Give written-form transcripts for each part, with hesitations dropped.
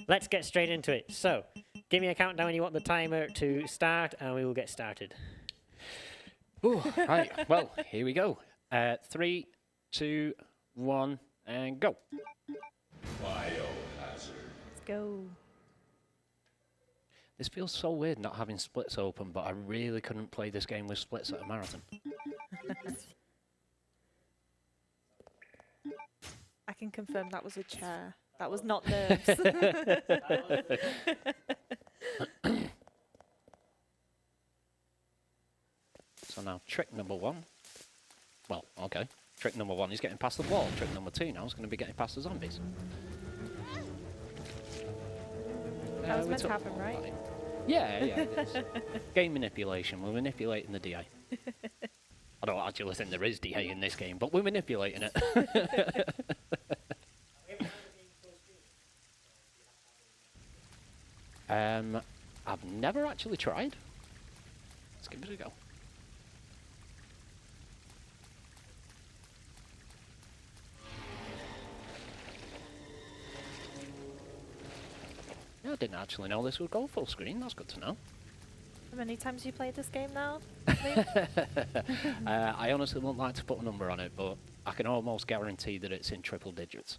let's get straight into it. So, give me a countdown when you want the timer to start, and we will get started. Ooh, right, well, here we go. 3, 2, 1, and go. Let's go. This feels so weird not having splits open, but I really couldn't play this game with splits at a marathon. I can confirm that was a chair. That was not nerves. So now, trick number 1. Well, okay. Trick number 1 is getting past the wall. Trick number 2 now is going to be getting past the zombies. That was meant to happen, right? Yeah, it is. Game manipulation. We're manipulating the DA. I don't actually think there is DA in this game, but we're manipulating it. I've never actually tried. Let's give it a go. Yeah, I didn't actually know this would go full screen. That's good to know. How many times you played this game now? I honestly wouldn't like to put a number on it, but I can almost guarantee that it's in triple digits.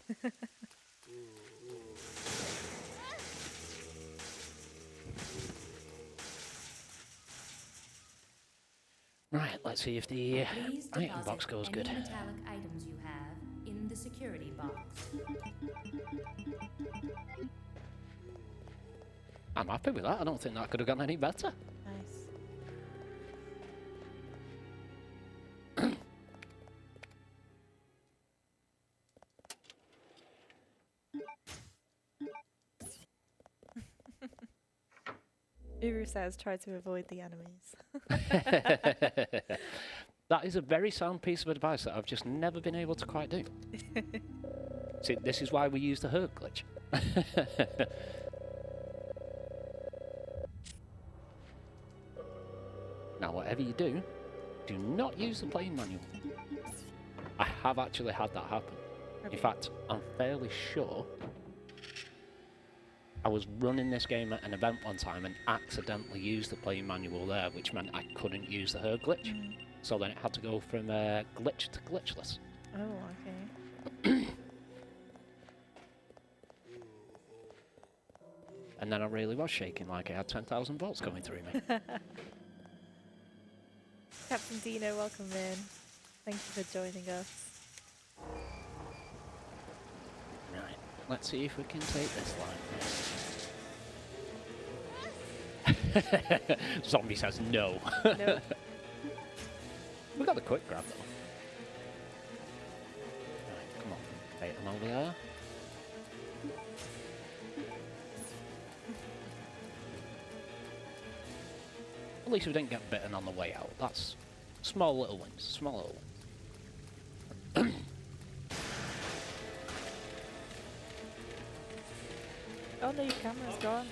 Right, let's see if the item box goes good. Any metallic items you have in the security box. I'm happy with that. I don't think that could have gone any better. Nice. Uru says try to avoid the enemies. That is a very sound piece of advice that I've just never been able to quite do. See, this is why we use the herb glitch. Now, whatever you do, do not use the playing manual. I have actually had that happen. In fact, I'm fairly sure I was running this game at an event one time and accidentally used the playing manual there, which meant I couldn't use the herb glitch. So then it had to go from glitch to glitchless. Oh, okay. And then I really was shaking like I had 10,000 volts going through me. Captain Dino, welcome in. Thank you for joining us. Right, let's see if we can take this line. Zombie says no. No. We got the quick grab though. Right, come on, take them over there. At least we didn't get bitten on the way out. That's small little wins. Small little wins. Oh no, your camera's gone.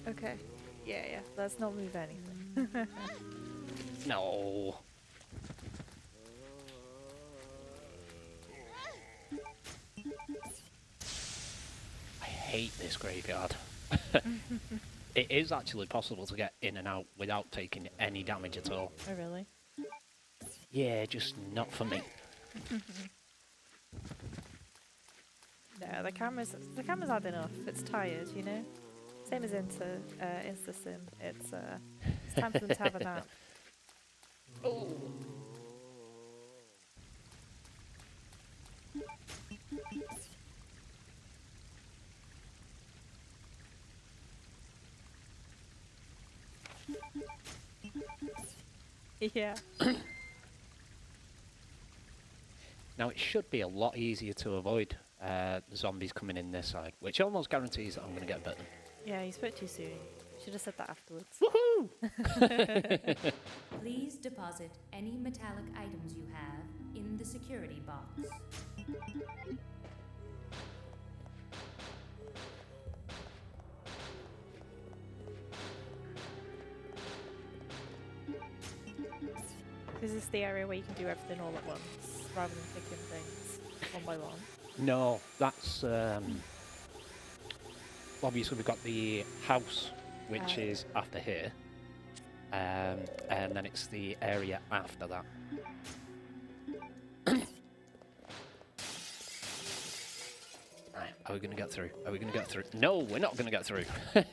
Okay. Yeah. Let's not move anything. No. I hate this graveyard. It is actually possible to get in and out without taking any damage at all. Oh really? Yeah, just not for me. No, the camera's had enough. It's tired, you know. Same as InstaSim. It's time for them to have a nap. Oh. Yeah. Now it should be a lot easier to avoid zombies coming in this side, which almost guarantees that I'm going to get bitten. Yeah, you spoke too soon. Should have said that afterwards. Woohoo! Please deposit any metallic items you have in the security box. Is this the area where you can do everything all at once, rather than picking things one by one? No, that's obviously we've got the house, which is after here, and then it's the area after that. Right, are we going to get through? Are we going to get through? No, we're not going to get through. I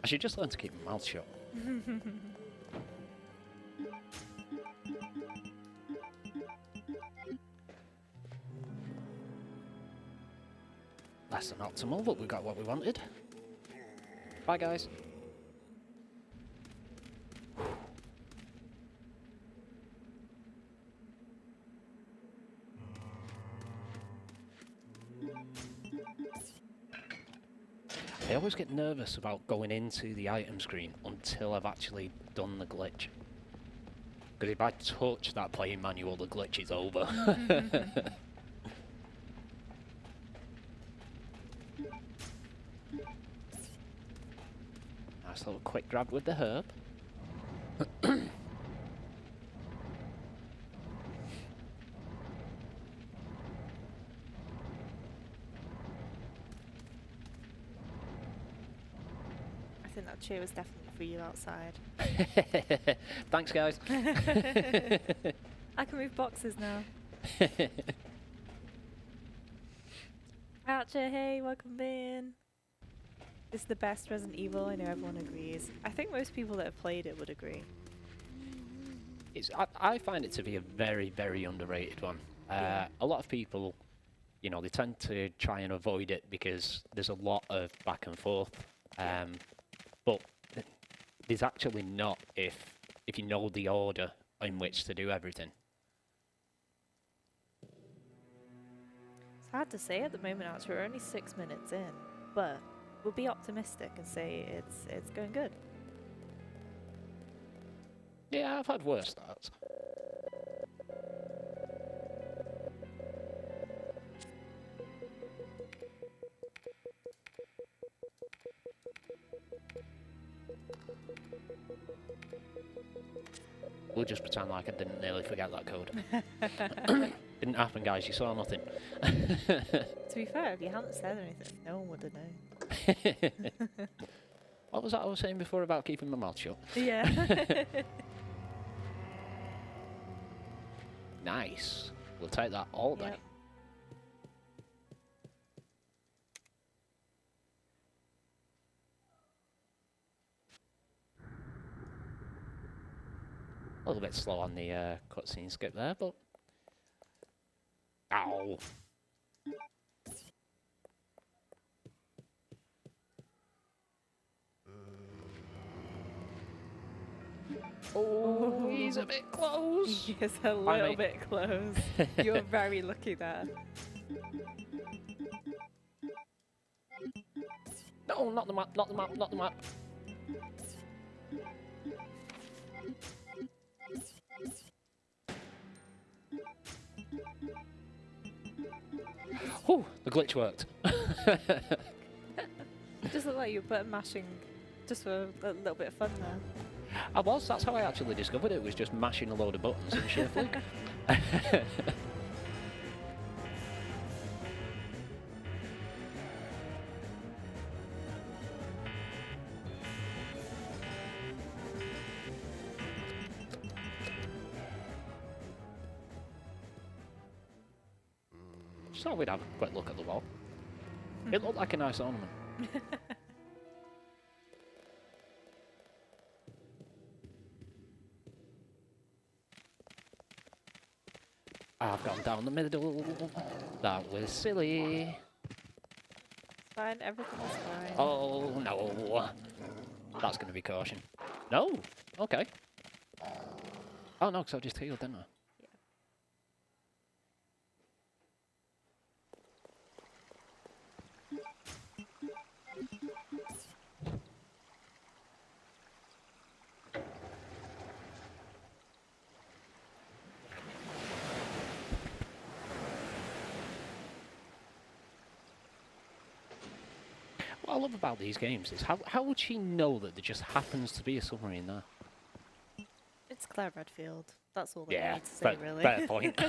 should just learn to keep my mouth shut. Less than optimal, but we got what we wanted. Bye, guys. I always get nervous about going into the item screen until I've actually done the glitch. Because if I touch that playing manual, the glitch is over. Nice little quick grab with the herb. I think that chair was definitely for you outside. Thanks, guys. I can move boxes now. Archer, hey, welcome in. This is the best Resident Evil, I know everyone agrees. I think most people that have played it would agree. I find it to be a very, very underrated one. Yeah. A lot of people, you know, they tend to try and avoid it because there's a lot of back and forth. But there's actually not if you know the order in which to do everything. It's hard to say at the moment, Archer. We're only 6 minutes in, but we'll be optimistic and say it's going good. Yeah, I've had worse starts. We'll just pretend like I didn't nearly forget that code. Didn't happen, guys. You saw nothing. To be fair, if you hadn't said anything, no one would have known. What was that I was saying before about keeping my mouth shut? Yeah. Nice. We'll take that all day. Yep. A little bit slow on the cutscene skip there, but... Ow! Oh, he's a bit close! He is a little bit close. You're very lucky there. No, not the map, not the map, not the map. Oh, the glitch worked. It just looked like you were button mashing just for a little bit of fun there. I was, that's how I actually discovered it, was just mashing a load of buttons in sheer fluke. Just thought we'd have a quick look at the wall. It looked like a nice ornament. I've gone down the middle. That was silly. It's fine, everything is fine. Oh no. That's going to be caution. No? Okay. Oh no, because I just healed, didn't I? Yeah. What I love about these games is how would she know that there just happens to be a submarine there? It's Claire Redfield. That's all that Yeah, you need to say, really. fair point.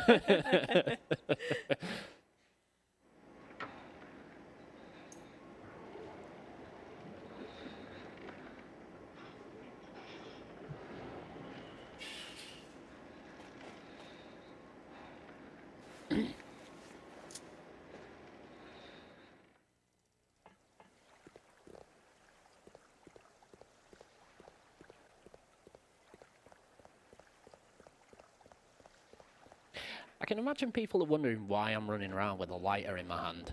I can imagine people are wondering why I'm running around with a lighter in my hand.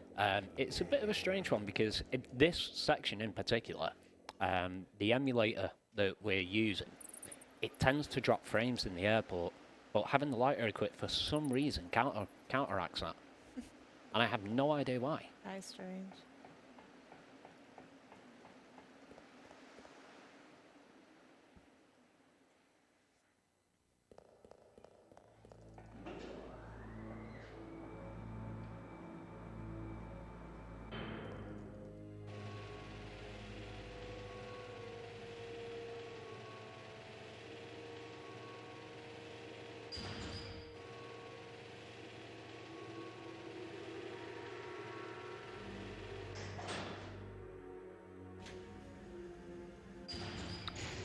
It's a bit of a strange one because in this section in particular, the emulator that we're using, it tends to drop frames in the airport, but having the lighter equipped for some reason counteracts that. And I have no idea why. That is strange.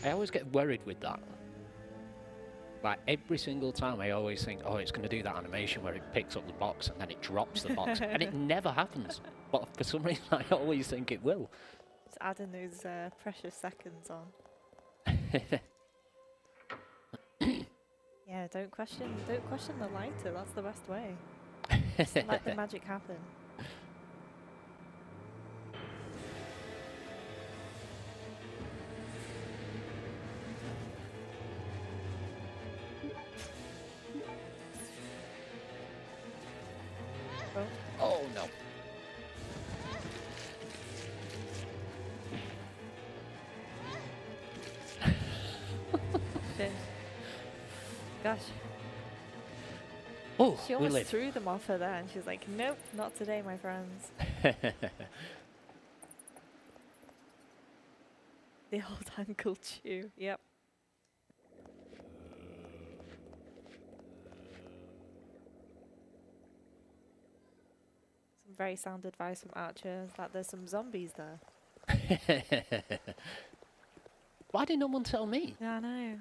I always get worried with that. Like, every single time I always think, oh, it's going to do that animation where it picks up the box and then it drops the box. And it never happens. But for some reason, I always think it will. Just adding those precious seconds on. Yeah, don't question the lighter. That's the best way. Just let the magic happen. Oh, Oh, no. shit. Gosh, Oh, she we almost live. threw them off her there, and she's like, "Nope, not today, my friends." The old Uncle Chew. Yep. Some very sound advice from Archer is that there's some zombies there. Why did no one tell me? Yeah, I know.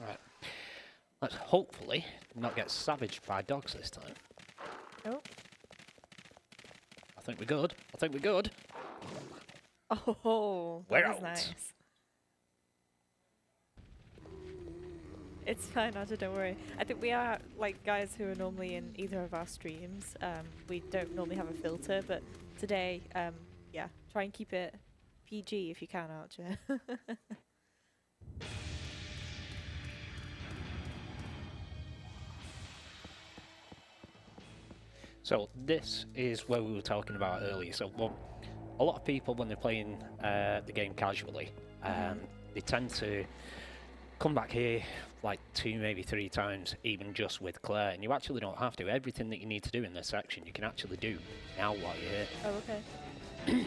Right. Let's hopefully not get savaged by dogs this time. Oh. I think we're good. I think we're good. Oh, We're that was out. nice. It's fine, Archer, don't worry. I think we are, like, guys who are normally in either of our streams. We don't normally have a filter, but today, yeah, try and keep it PG if you can, Archer. So this is where we were talking about earlier. So a lot of people, when they're playing the game casually, they tend to come back here like 2, maybe 3 times, even just with Claire. And you actually don't have to. Everything that you need to do in this section, you can actually do now while you're here. Oh, okay.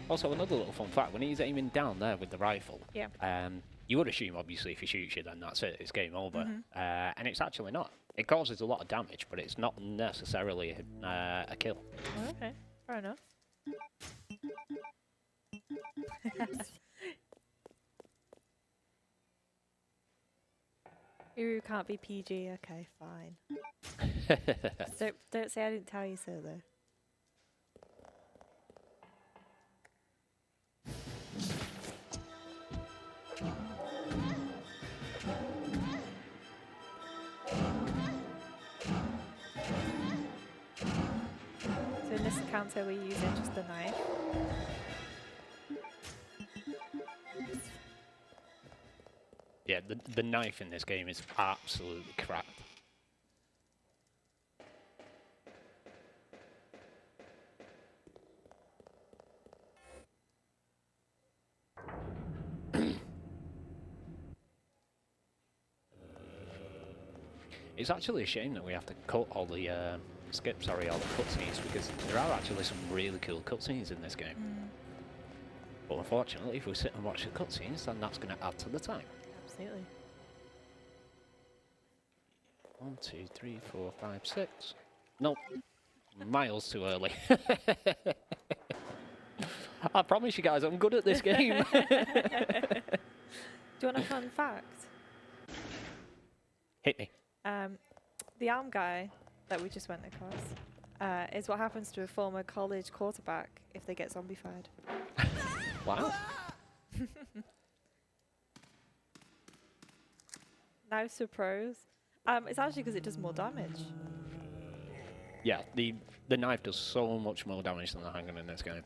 Also, another little fun fact, when he's aiming down there with the rifle, Yeah. you would assume, obviously, if he shoots you, then that's it, it's game over. And it's actually not. It causes a lot of damage, but it's not necessarily a kill. Oh, okay. Fair enough. Uru can't be PG. Okay, fine. Don't say I didn't tell you so, though. So in this encounter, we're using just the knife. the knife in this game is absolutely cracked. It's actually a shame that we have to cut all the all the cutscenes, because there are actually some really cool cutscenes in this game. But unfortunately, if we sit and watch the cutscenes, then that's going to add to the time. Absolutely. 1, 2, 3, 4, 5, 6. Nope. Miles too early. I promise you guys, I'm good at this game. Do you want a fun fact? Hit me. The arm guy that we just went across is what happens to a former college quarterback if they get zombified. Wow. Knives for pros. It's actually because it does more damage. Yeah, the knife does so much more damage than the handgun in this game.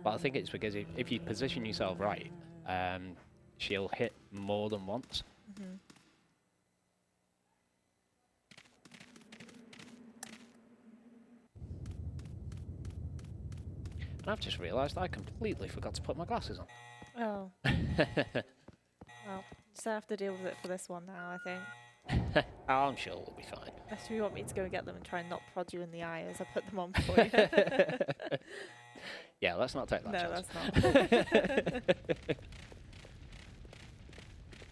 But I think it's because if you position yourself right, she'll hit more than once. And I've just realised I completely forgot to put my glasses on. Oh. Well, just have to deal with it for this one now, I think. I'm sure we'll be fine. Unless you want me to go and get them and try and not prod you in the eye as I put them on for you. Yeah, let's not take that No, chance. that's not.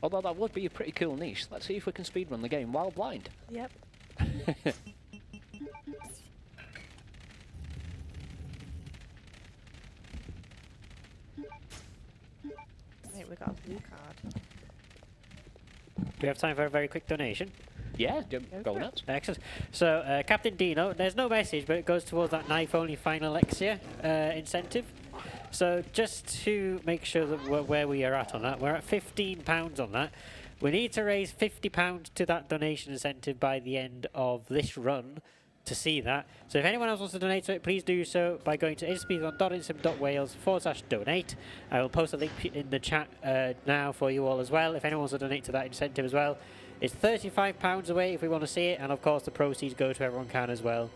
Although that would be a pretty cool niche. Let's see if we can speedrun the game while blind. Yep. Wait, we got a blue card. We have time for a very quick donation. Yeah, go for it. nuts. Excellent. So, Captain Dino, there's no message, but it goes towards that knife-only final Alexia incentive. So, just to make sure that we're where we are at on that, we're at £15 on that. We need to raise £50 to that donation incentive by the end of this run to see that. So if anyone else wants to donate to it, please do so by going to inspeedathon.insym.wales/donate. I will post a link in the chat now for you all as well. If anyone wants to donate to that incentive as well, it's £35 away if we want to see it, and of course the proceeds go to everyone can as well,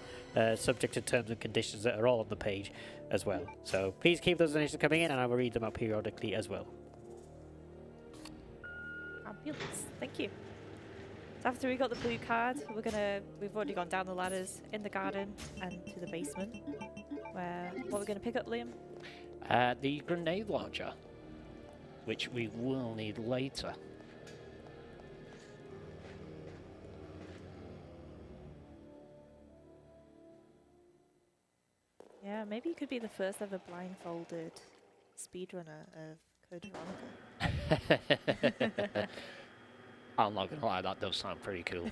subject to terms and conditions that are all on the page as well. So please keep those donations coming in, and I will read them out periodically as well. Fabulous. Thank you. So after we got the blue card, we've already gone down the ladders in the garden and to the basement. What are we gonna pick up, Liam? The grenade launcher, which we will need later. Yeah, maybe you could be the first ever blindfolded speedrunner of Code Veronica. I'm not gonna lie, that does sound pretty cool.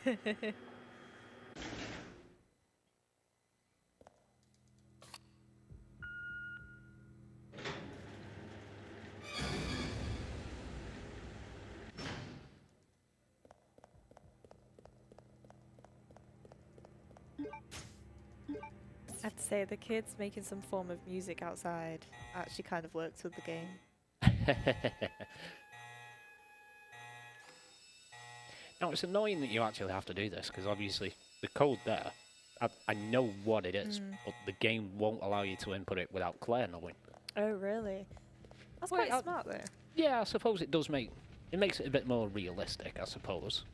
I have to say, the kids making some form of music outside actually kind of works with the game. Now, it's annoying that you actually have to do this, because obviously the code there, I know what it is, but the game won't allow you to input it without Claire knowing. Oh, really? That's Well, quite smart, though. Yeah, I suppose it does makes it a bit more realistic, I suppose.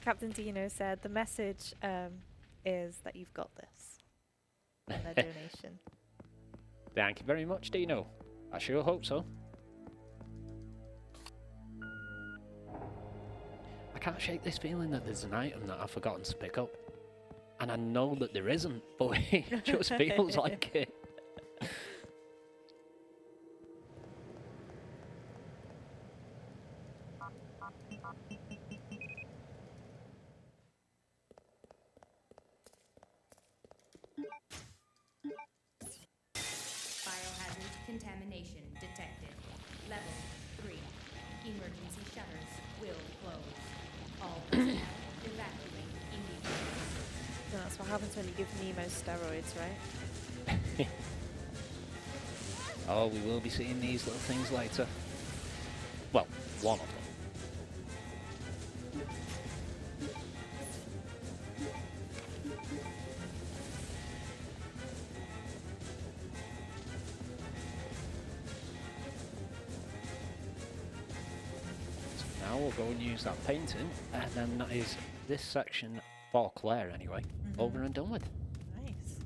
Captain Dino said the message is that you've got this. And their donation. Thank you very much, Dino. I sure hope so. I can't shake this feeling that there's an item that I've forgotten to pick up. And I know that there isn't, but it just feels like it. Biohazard contamination detected. Level 3. Emergency shutters will close. All personnel evacuate immediately. And that's what happens when you give Nemo steroids, right? Oh, we will be seeing these little things later. Well, one of them. So now we'll go and use that painting, and then that is this section for Claire anyway, over and done with. Nice.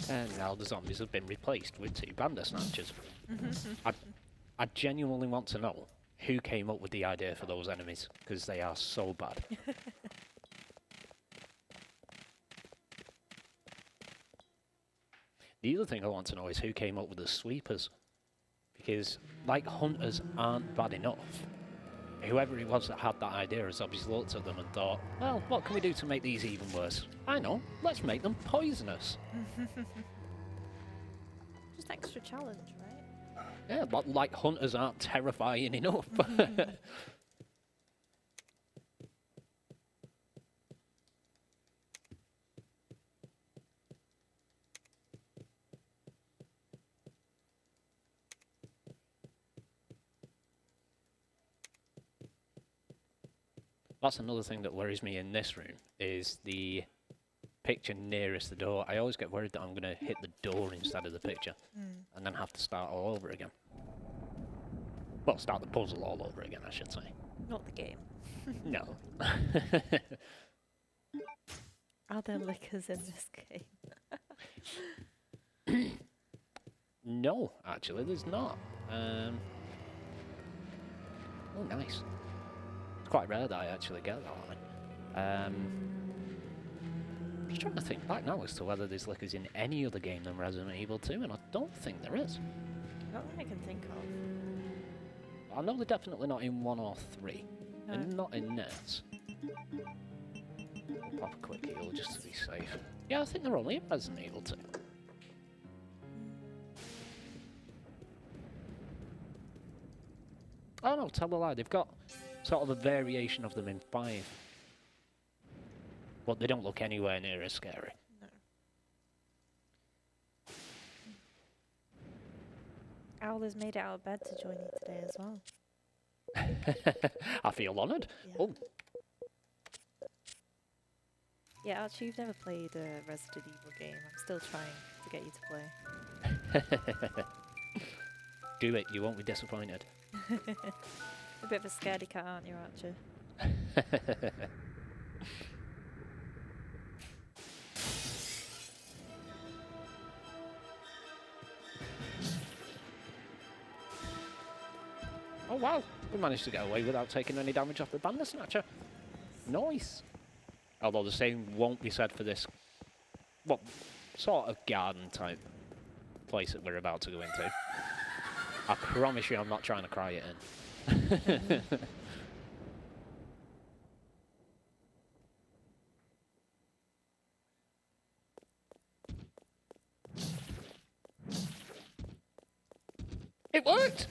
And now the zombies have been replaced with 2 Bandersnatchers. I genuinely want to know who came up with the idea for those enemies, because they are so bad. The other thing I want to know is who came up with the sweepers, because like hunters aren't bad enough. Whoever it was that had that idea has obviously looked at them and thought, well, what can we do to make these even worse? I know, let's make them poisonous. Just extra challenge, right? Yeah, but like hunters aren't terrifying enough. That's another thing that worries me in this room, is the picture nearest the door. I always get worried that I'm going to hit the door instead of the picture, and then have to start all over again. Well, start the puzzle all over again, I should say. Not the game. No. Are there lickers in this game? No, actually, there's not. Oh, nice. It's quite rare that I actually get that line. I'm just trying to think back now as to whether there's lickers in any other game than Resident Evil 2, and I don't think there is. Not that I can think of. I know they're definitely not in 1 or 3. No. And not in this. We'll pop a quick heal just to be safe. Yeah, I think they're only in Resident Evil 2. Oh no, tell a lie, they've got sort of a variation of them in 5. But they don't look anywhere near as scary. No. Owl has made it out of bed to join you today as well. I feel honoured. Yeah. Oh, Yeah, actually, you've never played a Resident Evil game. I'm still trying to get you to play. do it, you won't be disappointed. A bit of a scaredy cat, aren't you, Archer? Oh wow, we managed to get away without taking any damage off the Bandersnatcher. Nice. Although the same won't be said for this, what, sort of garden type place that we're about to go into. I promise you I'm not trying to cry it in. It worked!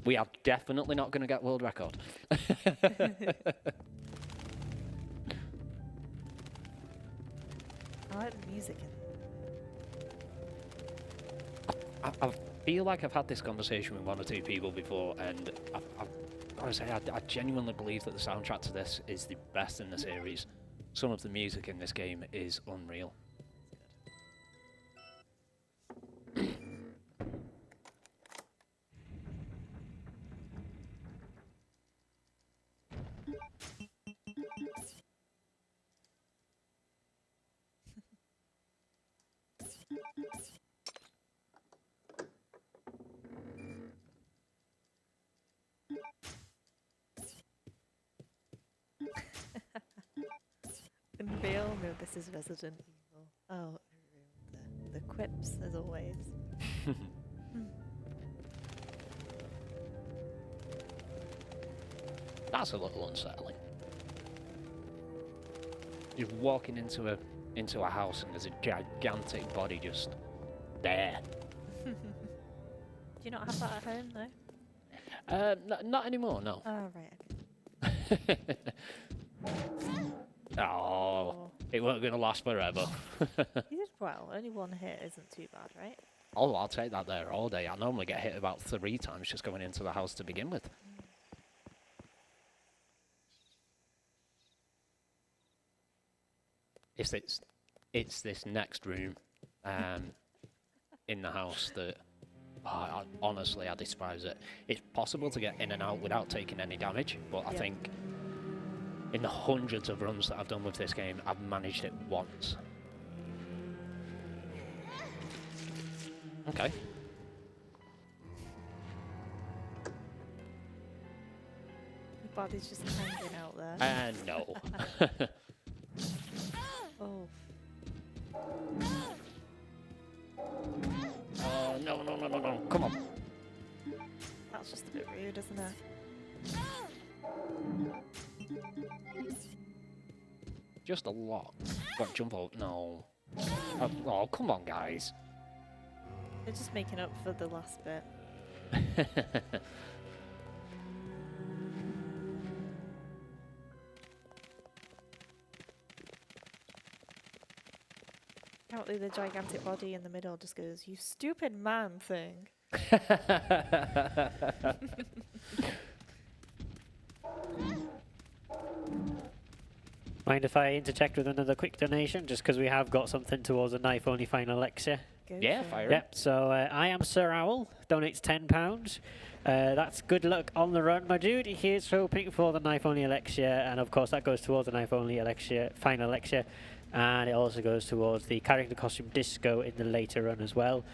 We are definitely not going to get world record. I like the music in it. I feel like I've had this conversation with 1 or 2 people before, and I've got to say, I genuinely believe that the soundtrack to this is the best in the series. Some of the music in this game is unreal. can we all know this is Resident Evil? Oh, the quips, as always. That's a little unsettling. You're walking into a house and there's a gigantic body just there. Do you not have that at home, though? Not anymore, no. Oh, right, okay. Oh, it weren't going to last forever. You did well. Only one hit isn't too bad, right? Oh, I'll take that there all day. I normally get hit about 3 times just going into the house to begin with. It's this next room in the house that, honestly, I despise it. It's possible to get in and out without taking any damage, but I think in the hundreds of runs that I've done with this game, I've managed it once. Okay. Your body's just hanging out there. No. Oh. No. Come on. That's just a bit rude, isn't it? Just a lot. Got jump out. No. Oh, come on, guys. They're just making up for the last bit. Apparently the gigantic body in the middle just goes, "You stupid man thing." Mind if I interject with another quick donation, just because we have got something towards a knife-only final Alexia? Go Yeah, for it. fire. Yep, so I am Sir Owl, donates £10. That's good luck on the run, my dude. Here's hoping for the knife-only Alexia, and of course that goes towards the knife-only Alexia, final Alexia, and it also goes towards the character costume disco in the later run as well.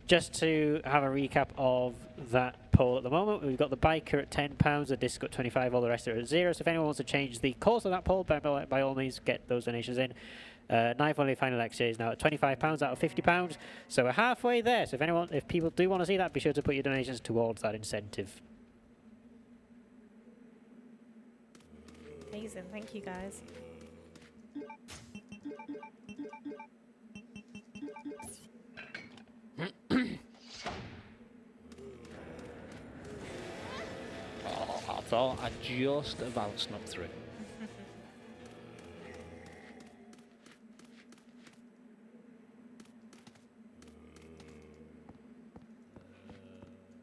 Just to have a recap of that poll at the moment, we've got the biker at £10, the disco at 25, all the rest are at 0. So if anyone wants to change the course of that poll, by all means get those donations in. Knife only final Alexia is now at £25 out of £50, so we're halfway there. So if people do want to see that, be sure to put your donations towards that incentive. Amazing, thank you guys. Oh, I thought I just about snuck through.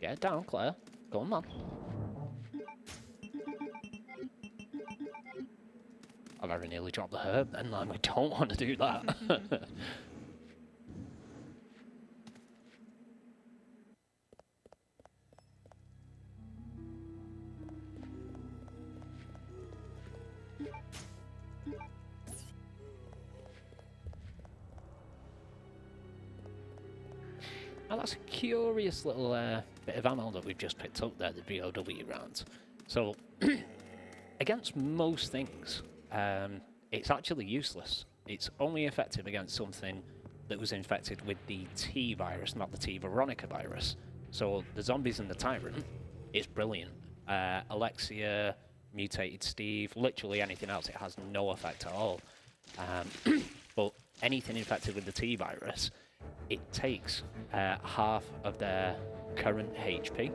Get down, Claire. Go on, man. I very nearly dropped the herb then, like, we don't want to do that. Now that's a curious little bit of ammo that we've just picked up there, the BOW rounds. So, against most things, it's actually useless. It's only effective against something that was infected with the T virus, not the T Veronica virus. So the zombies and the Tyrant, it's brilliant. Alexia, mutated Steve, literally anything else, it has no effect at all. But anything infected with the T virus, it takes half of their current HP.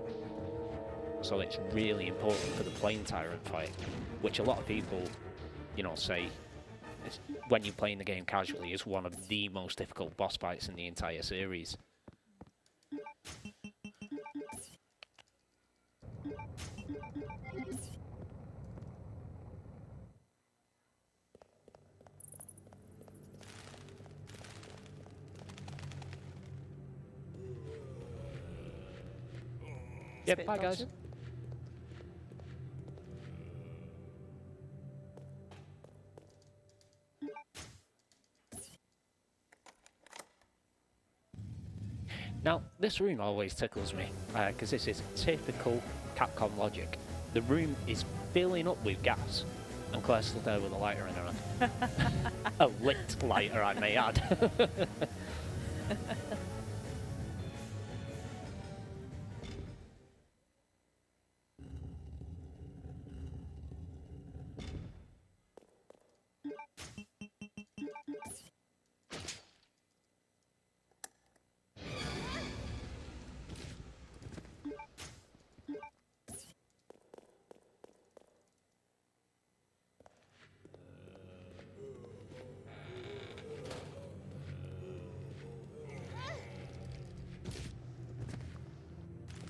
So it's really important for the plane Tyrant fight, which a lot of people, you know, say when you're playing the game casually is one of the most difficult boss fights in the entire series. Yep, Spit bye guys. dodging. Now, this room always tickles me, because this is typical Capcom logic. The room is filling up with gas, And Claire's still there with a lighter in her hand. A lit lighter, I may add.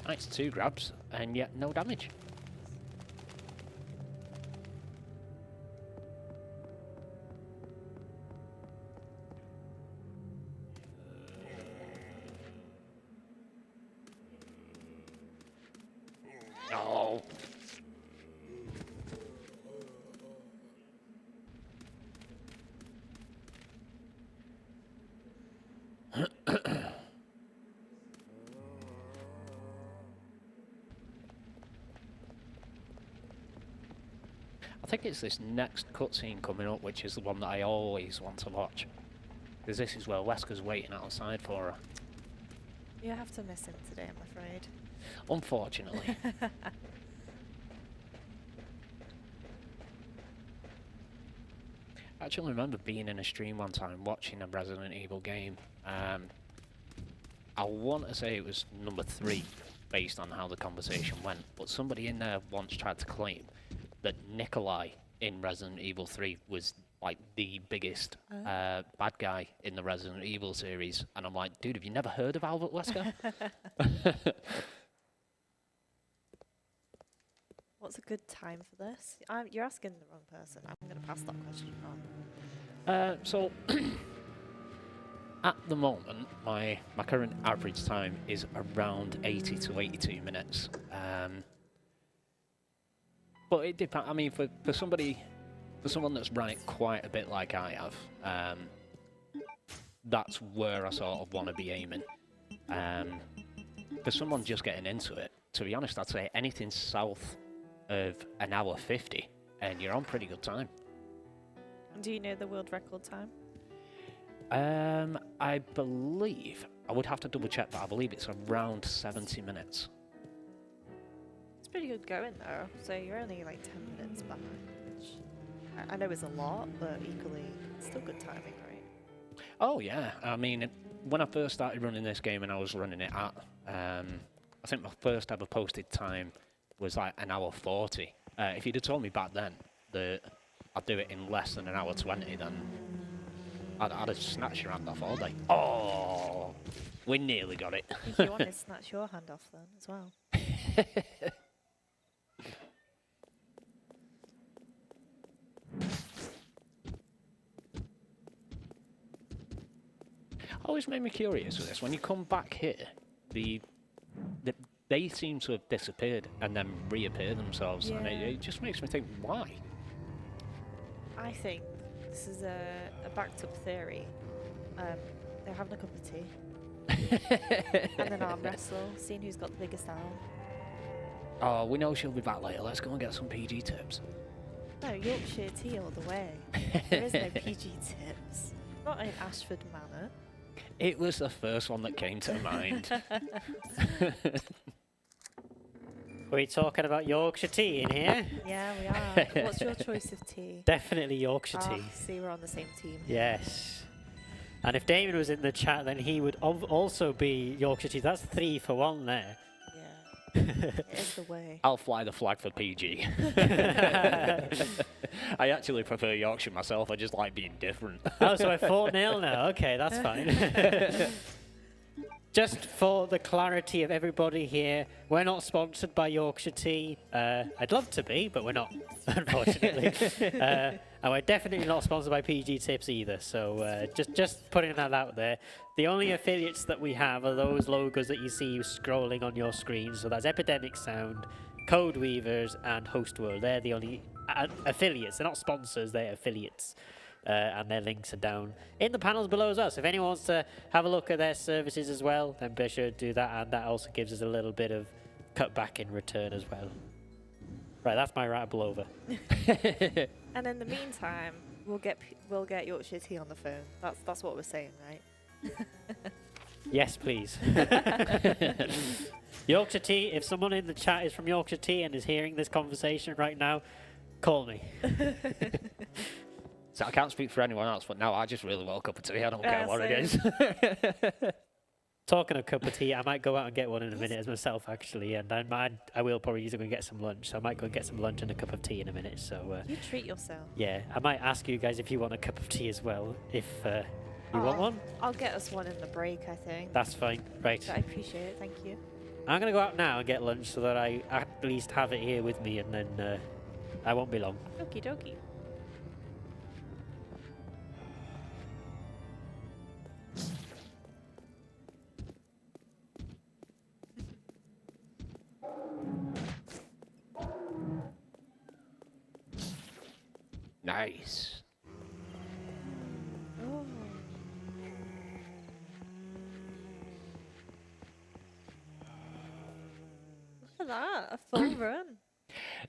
Nice, 2 grabs, and yet no damage. No. I think it's this next cutscene coming up, which is the one that I always want to watch. Because this is where Wesker's waiting outside for her. You have to miss him today, I'm afraid. Unfortunately. I actually remember being in a stream one time watching a Resident Evil game. I want to say it was number 3, based on how the conversation went, but somebody in there once tried to claim that Nikolai in Resident Evil 3 was like the biggest bad guy in the Resident Evil series, and I'm like, dude, have you never heard of Albert Wesker? What's a good time for this? You're asking the wrong person. I'm going to pass that question on. So, at the moment, my current average time is around 80 to 82 minutes. But it depends. I mean, for someone that's run it quite a bit like I have, that's where I sort of want to be aiming. For someone just getting into it, to be honest, I'd say anything south of an hour 50, and you're on pretty good time. Do you know the world record time? I believe, I would have to double check, but I believe it's around 70 minutes. It's pretty good going though, so you're only like 10 minutes behind, which I know is a lot, but equally, it's still good timing, right? Oh yeah, I mean, when I first started running this game and I was running it at, I think my first ever posted time was like an hour 40. If you'd have told me back then that I'd do it in less than an hour 20, then I'd have snatched your hand off all day. Oh, we nearly got it. If you want to snatch your hand off then as well. Always made me curious with this. When you come back here, they seem to have disappeared and then reappear themselves, and it just makes me think, why? I think this is a backed up theory. They're having a cup of tea. And an arm wrestle, seeing who's got the biggest arm. Oh, we know she'll be back later. Let's go and get some PG tips. No, Yorkshire tea all the way. There is no PG tips. Not in Ashford Manor. It was the first one that came to mind. Are we talking about Yorkshire tea in here? Yeah, we are. What's your choice of tea? Definitely Yorkshire tea. See, we're on the same team. Yes. And if Damon was in the chat, then he would also be Yorkshire tea. That's 3 for 1 there. Yeah. It is the way. I'll fly the flag for PG. I actually prefer Yorkshire myself. I just like being different. Oh, so I 4-0 now. Okay, that's fine. Just for the clarity of everybody here, we're not sponsored by Yorkshire Tea. I'd love to be, but we're not, unfortunately. And we're definitely not sponsored by PG Tips either. So just putting that out there. The only affiliates that we have are those logos that you see scrolling on your screen. So that's Epidemic Sound, Code Weavers, and Host World. They're the only affiliates. They're not sponsors, they're affiliates. And their links are down in the panels below as well. So if anyone wants to have a look at their services as well, then be sure to do that. And that also gives us a little bit of cutback in return as well. Right, that's my ratable over. And in the meantime, we'll get Yorkshire tea on the phone. That's what we're saying, right? Yes, please. Yorkshire tea, if someone in the chat is from Yorkshire tea and is hearing this conversation right now, call me. So I can't speak for anyone else, but now I just really want a cup of tea. I don't care what it is. Talking of cup of tea, I might go out and get one in a minute as myself, actually, and I will probably usually go and get some lunch. So I might go and get some lunch and a cup of tea in a minute. So You treat yourself. yeah, I might ask you guys if you want a cup of tea as well, if you want one. I'll get us one in the break, I think. That's fine. Right. I appreciate it. Thank you. I'm gonna go out now and get lunch so that I at least have it here with me, and then I won't be long. Okie dokie. Nice. Oh. Look at that, a full run.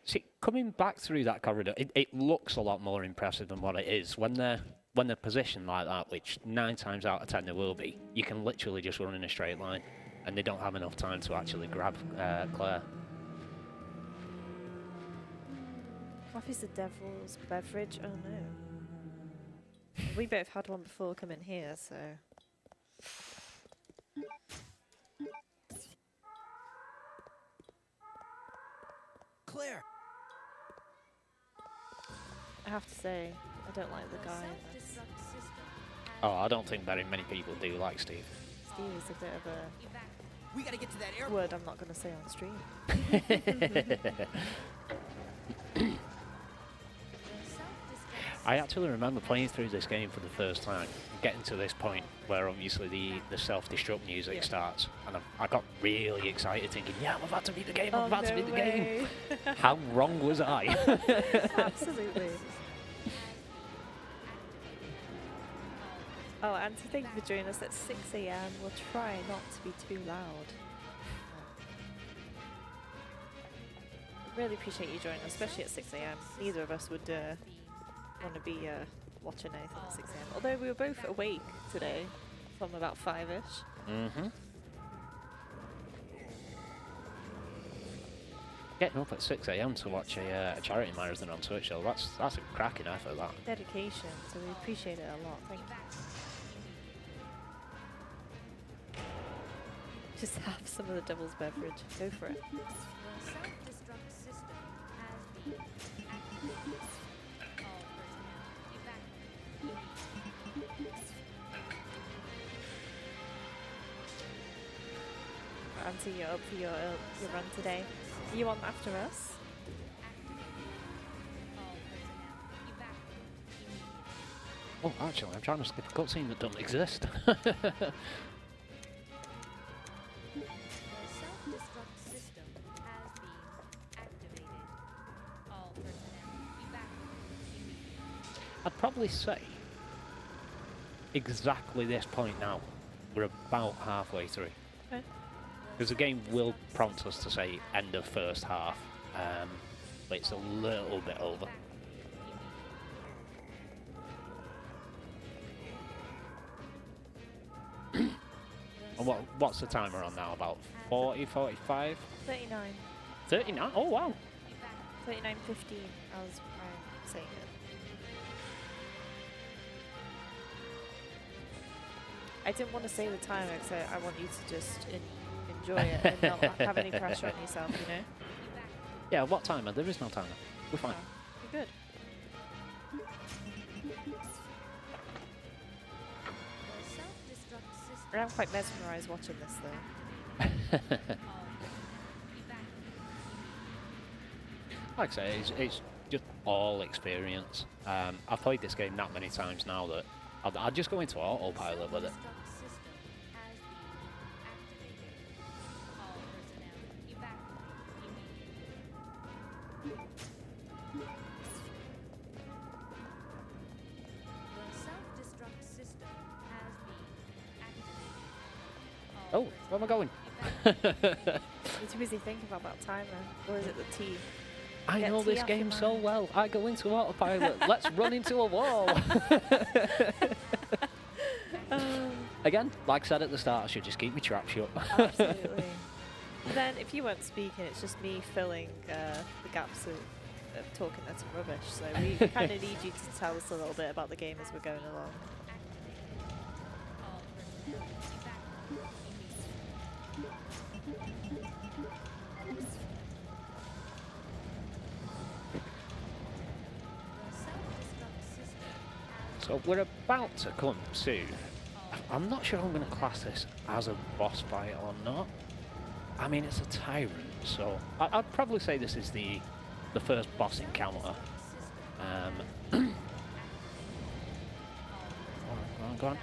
See, coming back through that corridor, it looks a lot more impressive than what it is. When they're positioned like that, which 9 times out of 10 they will be, you can literally just run in a straight line, and they don't have enough time to actually grab Claire. Coffee's the devil's beverage. Oh no. We both had one before coming here, so. Claire. I have to say, I don't like the guy in this. Oh, I don't think very many people do like Steve. Steve is a bit of a We gotta get to that airport. word I'm not going to say on stream. I actually remember playing through this game for the first time, getting to this point where obviously the self-destruct music starts, and I got really excited thinking, yeah, I'm about to beat the game, I'm about to beat the game. How wrong was I? Absolutely. Oh, and to thank you for joining us at 6 AM. We'll try not to be too loud. Really appreciate you joining us, especially at 6 AM. Neither of us would want to be watching anything at 6 AM. Although we were both awake today from about 5-ish. Mm-hmm. Getting up at 6 AM to watch a charity marathon on Twitch, though, that's a cracking effort, that. Dedication, so we appreciate it a lot. Thank you. Just have some of the devil's beverage. Go for it. Auntie, you're up for your run today. Are you on after us? Oh, actually, I'm trying to skip a cutscene that doesn't exist. I'd probably say exactly this point now, we're about halfway through. Okay. Because the game will prompt us to say end of first half, but it's a little bit over. And what's the timer on now? About 40, 45? 39. 39? Oh, wow. 39:15 as I'm saying it. I didn't want to say the timer because I want you to just enjoy it and not have any pressure on yourself, you know? Yeah, what timer? There is no timer. We're fine. Oh, you're good. I'm quite mesmerised watching this though. Like I say, it's just all experience. I've played this game that many times now that I'll just go into autopilot with it. Oh, where am I going? You're too busy thinking about that timer, or is it the tea? I Get know tea this off your game so mind. well. I go into autopilot. Let's run into a wall. Again, like I said at the start, I should just keep my trap shut. Absolutely. But then, if you weren't speaking, it's just me filling the gaps of talking that's rubbish. So we kind of need you to tell us a little bit about the game as we're going along. So we're about to come to. I'm not sure I'm going to class this as a boss fight or not. I mean, it's a tyrant, so I'd probably say this is the first boss encounter. Go on.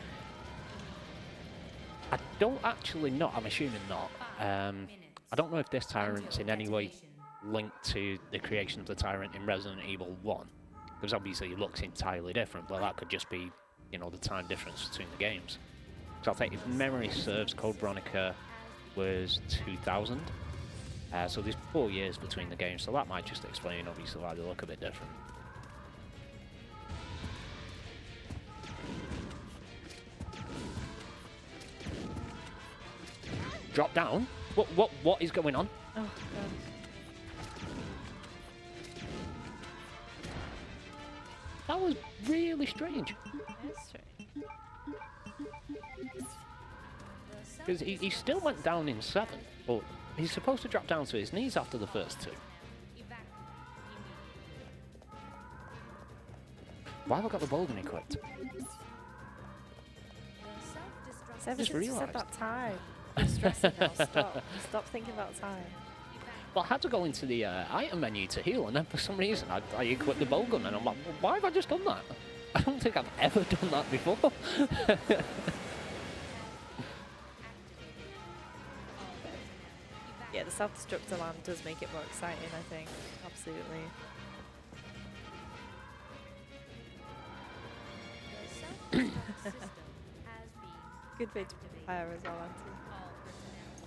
I don't actually know. I'm assuming not. I don't know if this tyrant's in any way linked to the creation of the tyrant in Resident Evil 1, because obviously it looks entirely different, but that could just be, you know, the time difference between the games. So I think if memory serves, Code Veronica was 2000, so there's 4 years between the games, so that might just explain obviously why they look a bit different. Drop down? What is going on? Oh, God. That was really strange. That's true. Because he still went down in 7, but he's supposed to drop down to his knees after the first 2. Why have I got the Bolden equipped? So ever Just since you said realised. that time, you're stressing now. Stop. Stop thinking about time. Well, I had to go into the item menu to heal, and then for some reason I equipped the bowgun, and I'm like, well, why have I just done that? I don't think I've ever done that before. Yeah, the self-destruct alarm does make it more exciting, I think. Absolutely. Good way to prepare as well, Auntie.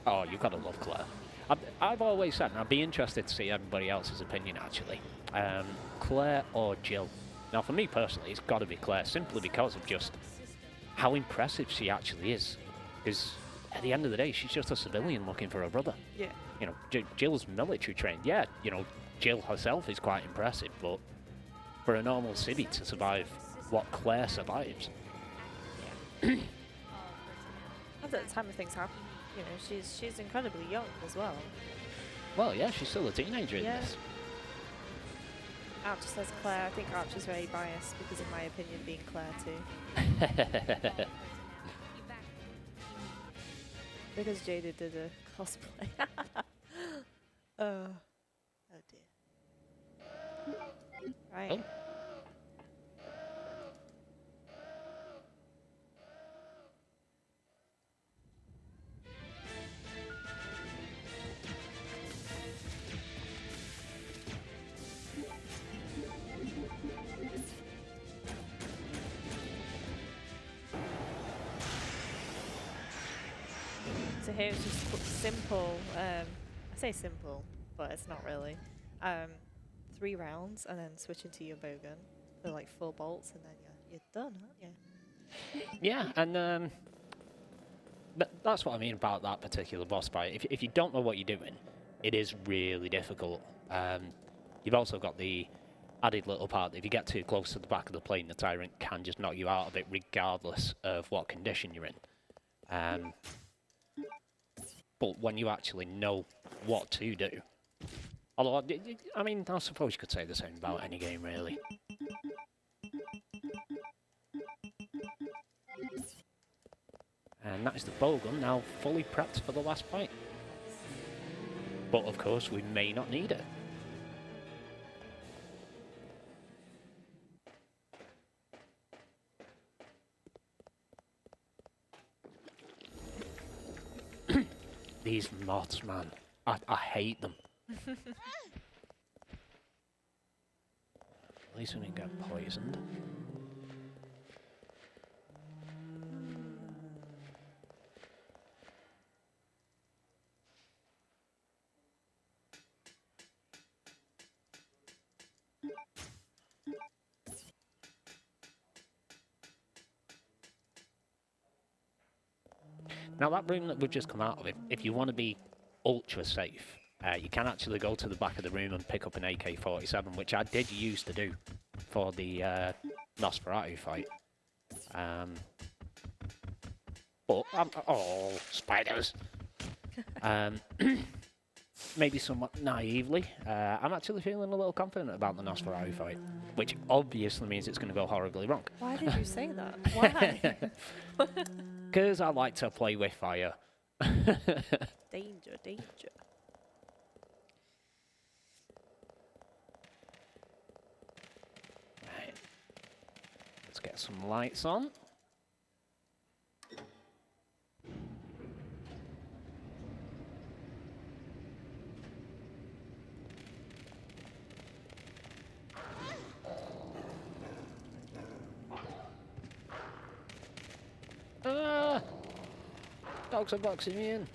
Oh, you've got to love Claire. I've always said, and I'd be interested to see everybody else's opinion actually, Claire or Jill. Now for me personally, it's got to be Claire, simply because of just how impressive she actually is. Because at the end of the day, she's just a civilian looking for her brother. Yeah. You know, Jill's military trained. Yeah, you know, Jill herself is quite impressive, but for a normal civvy to survive what Claire survives. And at the time of things happen, you know, she's incredibly young as well. Well, yeah, she's still a teenager in Yeah. this. Archer says Claire. I think Archer's very biased because of my opinion being Claire too. Because Jada did a cosplay. Oh dear. Right. Oh. So here it's just simple. I say simple, but it's not really. 3 rounds and then switch into your bowgun for like 4 bolts, and then you're done, aren't you? Yeah, and that's what I mean about that particular boss fight. If you don't know what you're doing, it is really difficult. You've also got the added little part that if you get too close to the back of the plane, the tyrant can just knock you out of it regardless of what condition you're in. But when you actually know what to do, although, I mean, I suppose you could say the same about any game, really. And that is the bowgun, now fully prepped for the last fight. But of course, we may not need it. These moths, man. I hate them. At least we didn't get poisoned. Now that room that we've just come out of, if you want to be ultra safe, you can actually go to the back of the room and pick up an AK-47, which I did used to do for the Nosferatu fight. But oh, spiders! Maybe somewhat naively, I'm actually feeling a little confident about the Nosferatu fight, which obviously means it's going to go horribly wrong. Why did you say that? Why? Because I like to play with fire. Danger, danger. Right. Let's get some lights on. Ah! Dogs are boxing me in.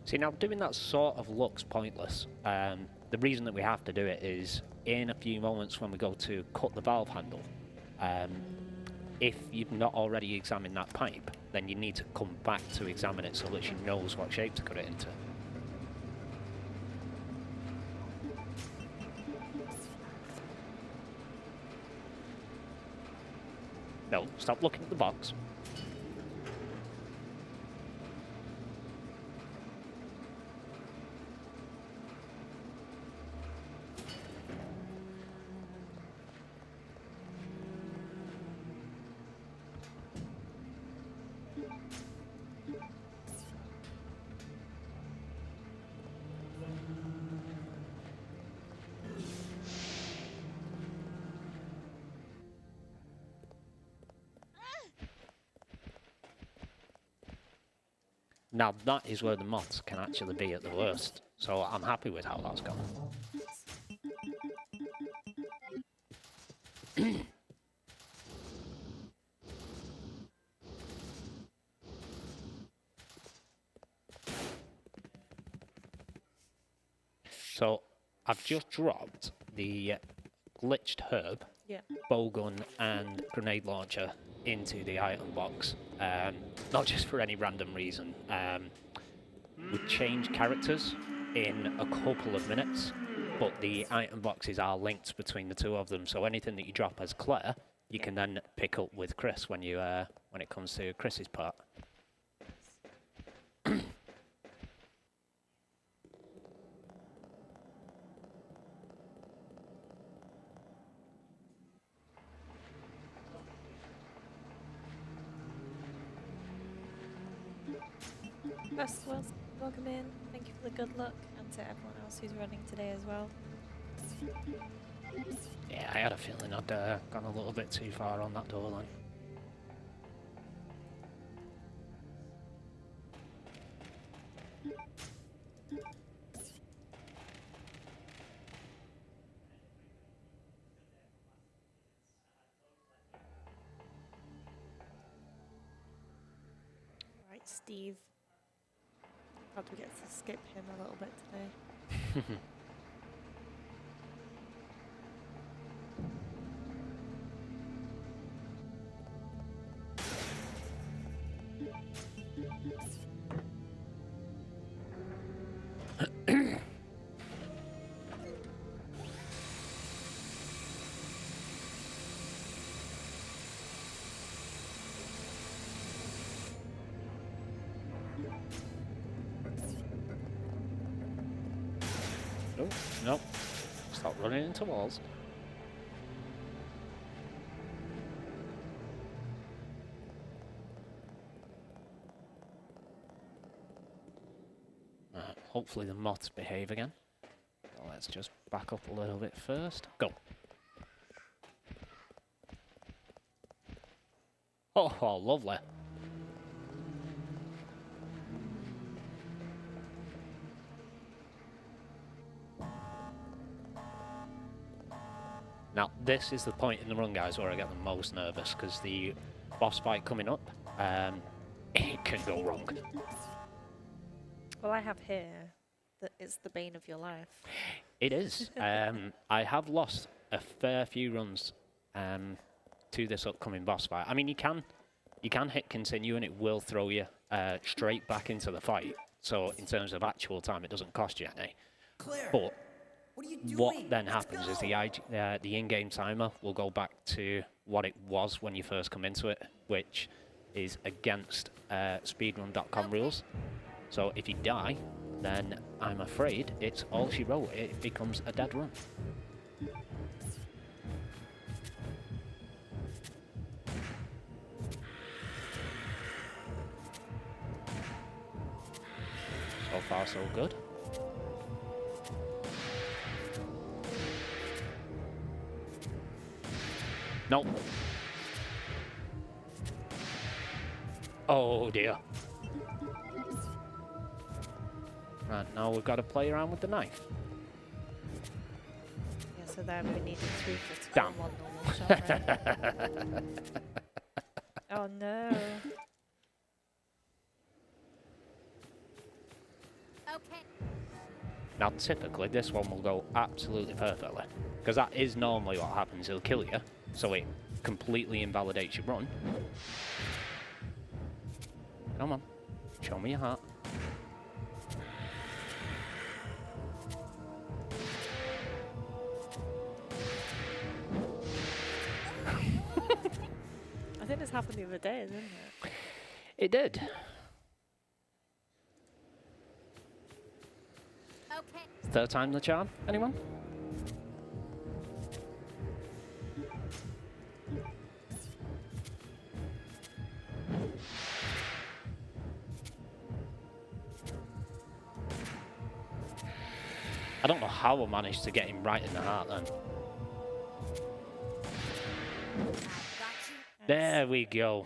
See, now doing that sort of looks pointless. The reason that we have to do it is in a few moments when we go to cut the valve handle, if you've not already examined that pipe, then you need to come back to examine it so that she knows what shape to cut it into. No, stop looking at the box. Now that is where the moths can actually be at the worst, so I'm happy with how that's gone. So I've just dropped the glitched herb, Yeah. bowgun and grenade launcher into the item box, not just for any random reason. We change characters in a couple of minutes, but the item boxes are linked between the two of them, so anything that you drop as Claire, you can then pick up with Chris when you when it comes to Chris's part. First, welcome in. Thank you for the good luck, and to everyone else who's running today as well. Yeah, I had a feeling I'd gone a little bit too far on that door line. Right, Steve. Glad we get to skip him a little bit today. Oh, no. Stop running into walls. Hopefully the moths behave again. So let's just back up a little bit first. Go. Oh, lovely. this is the point in the run, guys, where I get the most nervous, because the boss fight coming up, it can go wrong. Well, I have here that it's the bane of your life. It is. I have lost a fair few runs to this upcoming boss fight. I mean, you can hit continue and it will throw you straight back into the fight. So in terms of actual time, it doesn't cost you any. Claire, But what are you doing? what then Let's happens is go. the in-game timer will go back to what it was when you first come into it, which is against speedrun.com rules. So if you die, then I'm afraid it's all she wrote. It becomes a dead run. So far, so good. Nope. Oh dear. Right, now we've got to play around with the knife. Yeah, so there we needed 3 critical Damn. and 1 normal shot, right? Oh no. Okay. Now typically this one will go absolutely perfectly, because that is normally what happens. It'll kill you, so it completely invalidates your run. Come on, show me your heart. I think this happened the other day, didn't it? It did. Okay. Third time the charm, anyone? I don't know how I managed to get him right in the heart then. I've got you. There we go.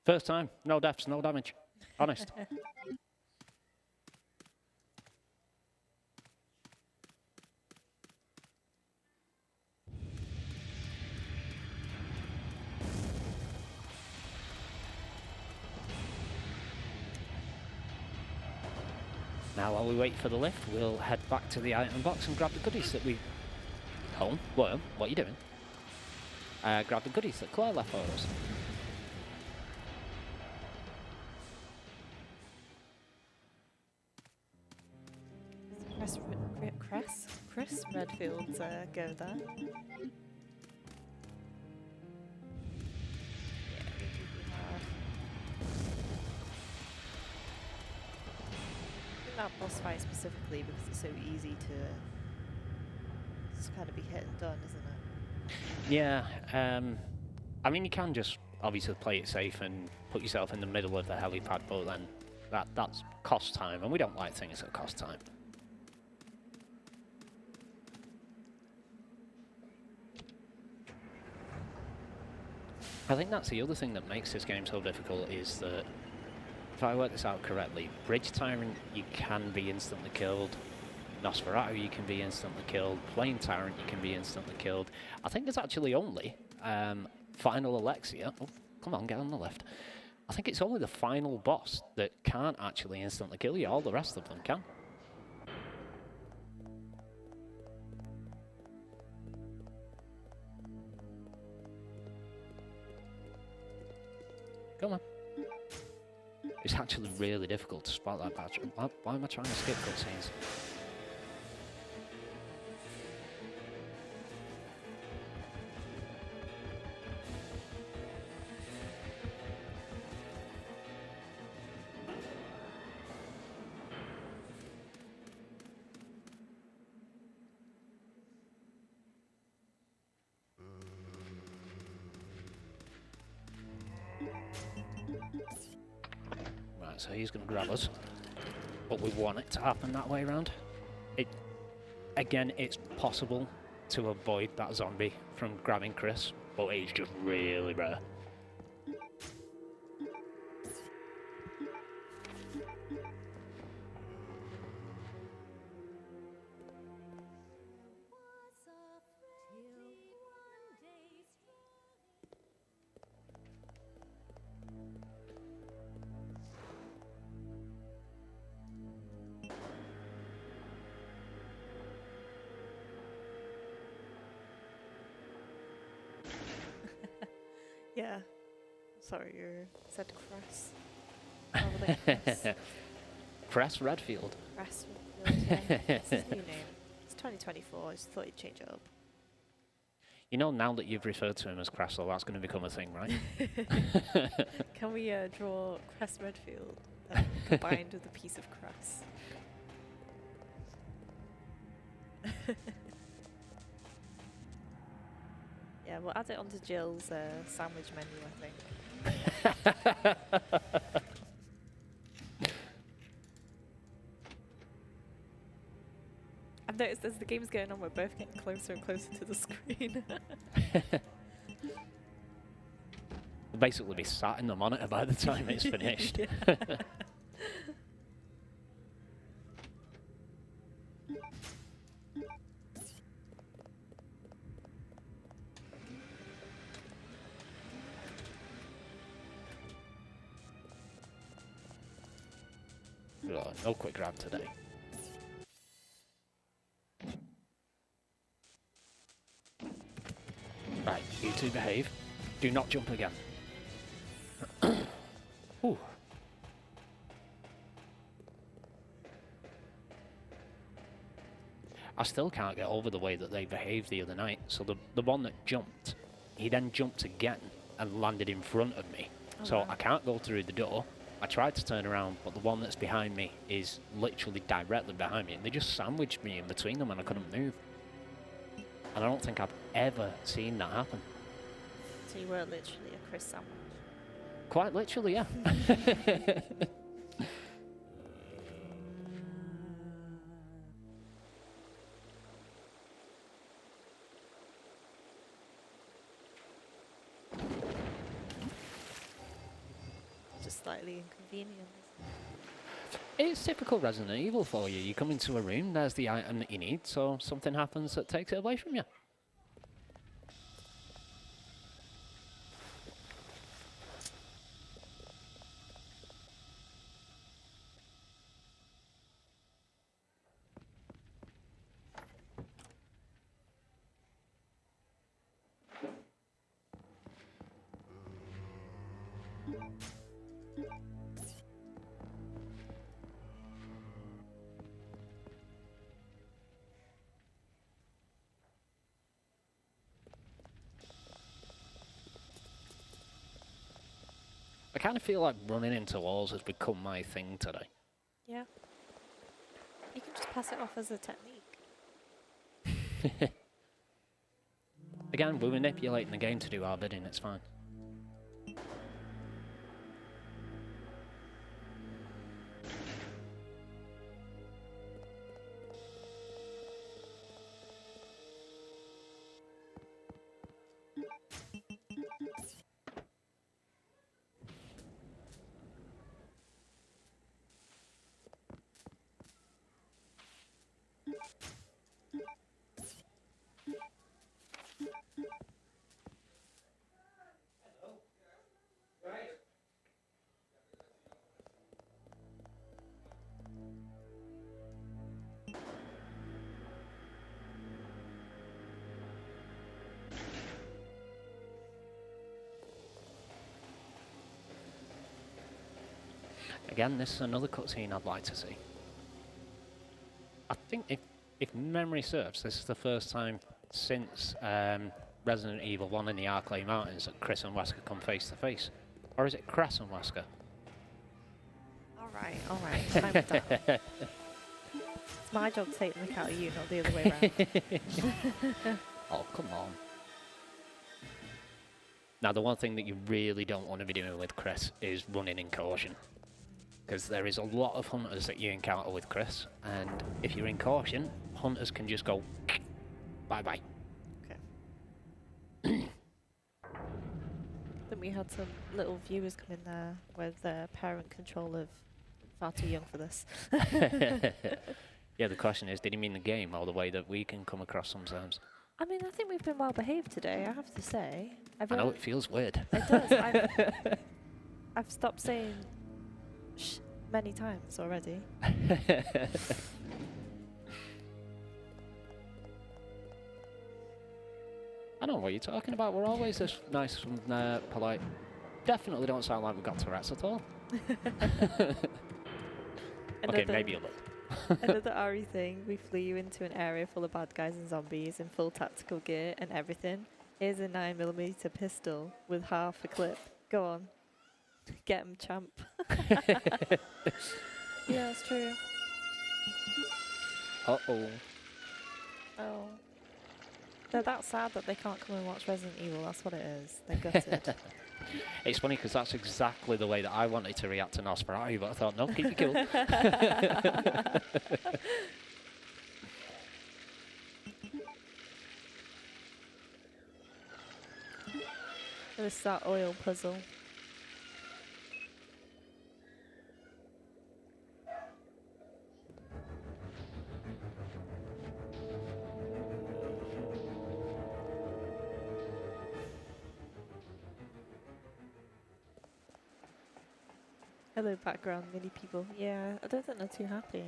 First time, no deaths, no damage. Honest. Now while we wait for the lift, we'll head back to the item box and grab the goodies that we... Oh, Worm, what are you doing? Grab the goodies that Claire left for us. Chris Redfield's go there. Yeah, they do be hard. I think that boss fight specifically because it's so easy to just kind of be hit and done, isn't it? Yeah, I mean, you can just obviously play it safe and put yourself in the middle of the helipad, but then that's cost time, and we don't like things that cost time. I think that's the other thing that makes this game so difficult is that, if I work this out correctly, Bridge Tyrant you can be instantly killed, Nosferatu you can be instantly killed, Flame Tyrant you can be instantly killed. I think there's actually only Final Alexia, oh come on, get on the left. I think it's only the final boss that can't actually instantly kill you, all the rest of them can. Come on. It's actually really difficult to spot that patch. Why am I trying to skip cutscenes? Right, so he's going to grab us, but we want it to happen that way around. Again, it's possible to avoid that zombie from grabbing Chris, but it's just really rare. Yeah. Sorry, you said Cress. Rather than Cress. Cress Redfield. Cress. Yeah. It's his new name. It's 2024. I just thought you'd change it up. You know, now that you've referred to him as Cressel, that's going to become a thing, right? Can we draw Cress Redfield combined with a piece of Cress? Yeah, we'll add it onto Jill's sandwich menu, I think. I've noticed as the game's going on, we're both getting closer and closer to the screen. We'll basically be sat in the monitor by the time it's finished. Oh, no quick grab today. Right, you two behave. Do not jump again. Ooh. I still can't get over the way that they behaved the other night. So the one that jumped, he then jumped again and landed in front of me. Oh, So wow. I can't go through the door. I tried to turn around, but the one that's behind me is literally directly behind me. And they just sandwiched me in between them and I couldn't move. And I don't think I've ever seen that happen. So you were literally a Chris sandwich. Quite literally, yeah. Just slightly inconvenient. It's typical Resident Evil for you. You come into a room, there's the item that you need, so something happens that takes it away from you. I kind of feel like running into walls has become my thing today. Yeah. You can just pass it off as a technique. Again, we're manipulating the game to do our bidding, it's fine. Again, this is another cutscene I'd like to see. I think if memory serves, this is the first time since Resident Evil 1 in the Arklay Mountains that Chris and Wesker come face to face. Or is it Cress and Wesker? Alright, time down. It's my job to take the mick out of you, not the other way around. Oh, come on. Now, the one thing that you really don't want to be doing with Chris is running in caution. Because there is a lot of hunters that you encounter with Chris, and if you're in caution, hunters can just go bye-bye. Okay. Then we had some little viewers come in there with parent control of far too young for this. Yeah, the question is, did he mean the game or the way that we can come across sometimes? I mean, I think we've been well behaved today, I have to say. I know it feels weird. It does. I've stopped saying shh many times already. I know what you're talking about. We're always this nice and polite. Definitely don't sound like we've got Tourette's at all. Okay, maybe a little. Another RE thing, we flew you into an area full of bad guys and zombies in full tactical gear and everything. Here's a 9mm pistol with half a clip. Go on. Get 'em, champ. Yeah, it's true. Uh-oh. Oh. They're that sad that they can't come and watch Resident Evil, that's what it is. They're gutted. It's funny because that's exactly the way that I wanted to react to Nosferatu, but I thought, no, keep it cool. This is that oil puzzle. Hello, background mini people. Yeah, I don't think they're too happy.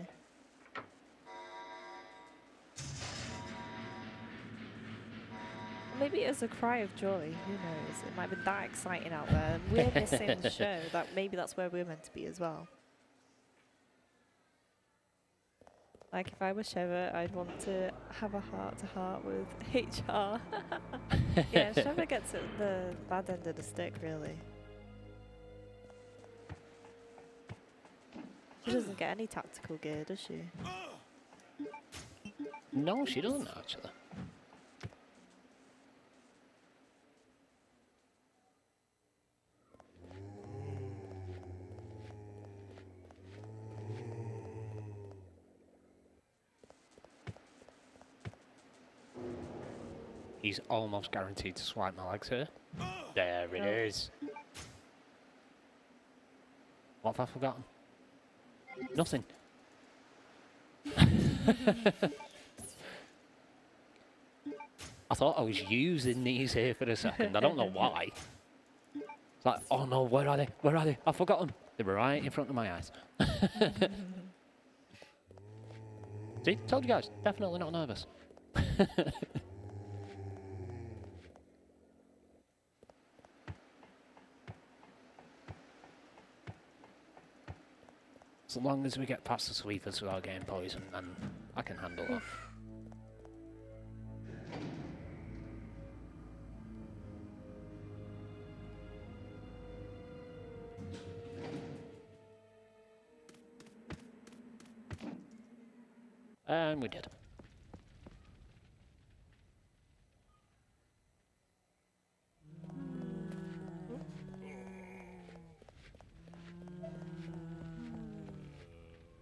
Maybe it's a cry of joy. Who knows? It might be that exciting out there. And we're missing the show. That maybe that's where we're meant to be as well. Like if I was Sheva, I'd want to have a heart-to-heart with HR. Yeah, Sheva gets the bad end of the stick, really. She doesn't get any tactical gear, does she? No, she doesn't actually. He's almost guaranteed to swipe my legs here. There it is. What have I forgotten? Nothing. I thought I was using these here for a second. I don't know why. It's like, oh no, where are they? Where are they? I forgot them. They were right in front of my eyes. See, told you guys, definitely not nervous. As long as we get past the sweepers without getting poisoned, then I can handle that. And we did.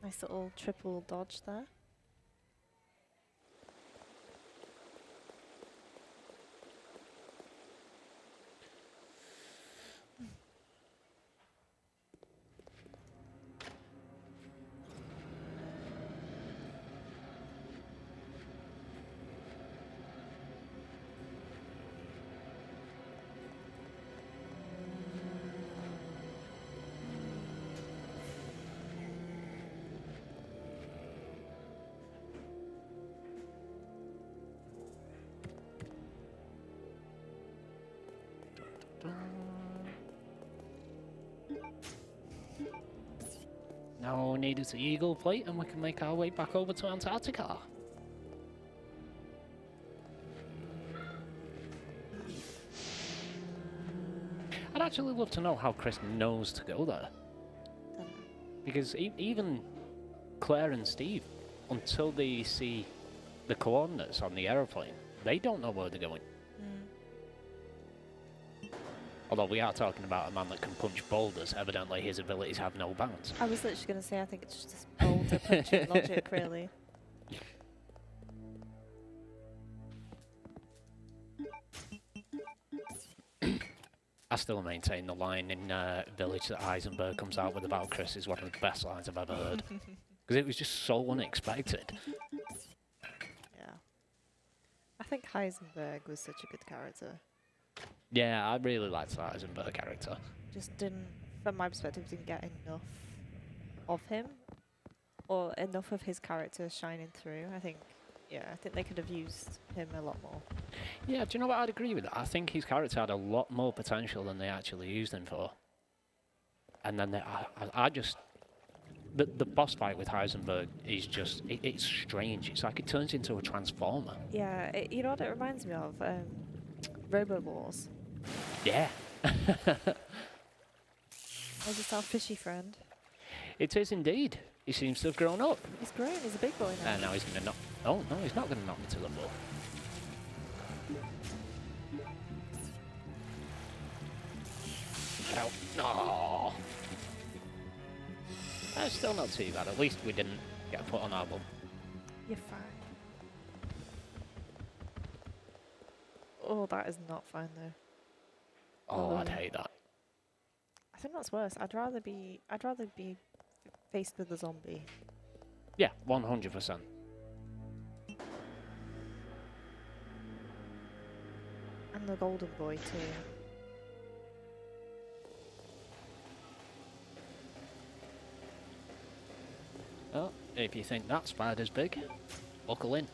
Nice little triple dodge there. Now all we need is the Eagle plate and we can make our way back over to Antarctica. I'd actually love to know how Chris knows to go there. Because even Claire and Steve, until they see the coordinates on the aeroplane, they don't know where they're going. Although we are talking about a man that can punch boulders, evidently his abilities have no bounds. I was literally going to say, I think it's just boulder punching logic, really. I still maintain the line in Village that Heisenberg comes out with about Chris is one of the best lines I've ever heard. Because it was just so unexpected. Yeah. I think Heisenberg was such a good character. Yeah, I really liked the Heisenberg character. Just didn't, from my perspective, didn't get enough of him. Or enough of his character shining through. I think Yeah, I think they could have used him a lot more. Yeah, do you know what? I'd agree with that. I think his character had a lot more potential than they actually used him for. And then I just... The boss fight with Heisenberg is just... it's strange. It's like it turns into a transformer. Yeah, you know what it reminds me of? Robo Wars. Yeah. Was it our fishy friend? It is indeed. He seems to have grown up. He's grown. He's a big boy now. And now he's going to knock... Oh, no, he's not going to knock me to the floor. Ow. No. That's still not too bad. At least we didn't get put on our bum. You're fine. Oh, that is not fine though. Oh, I'd hate that. I think that's worse. I'd rather be faced with a zombie. Yeah, 100%. And the golden boy too. Well, if you think that spider's big, buckle in.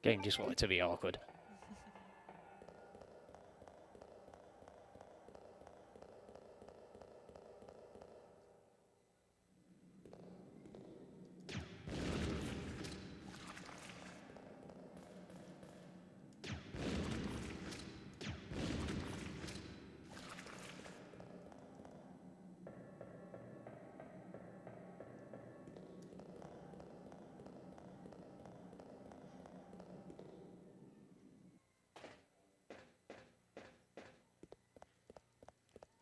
Game just wanted to be awkward.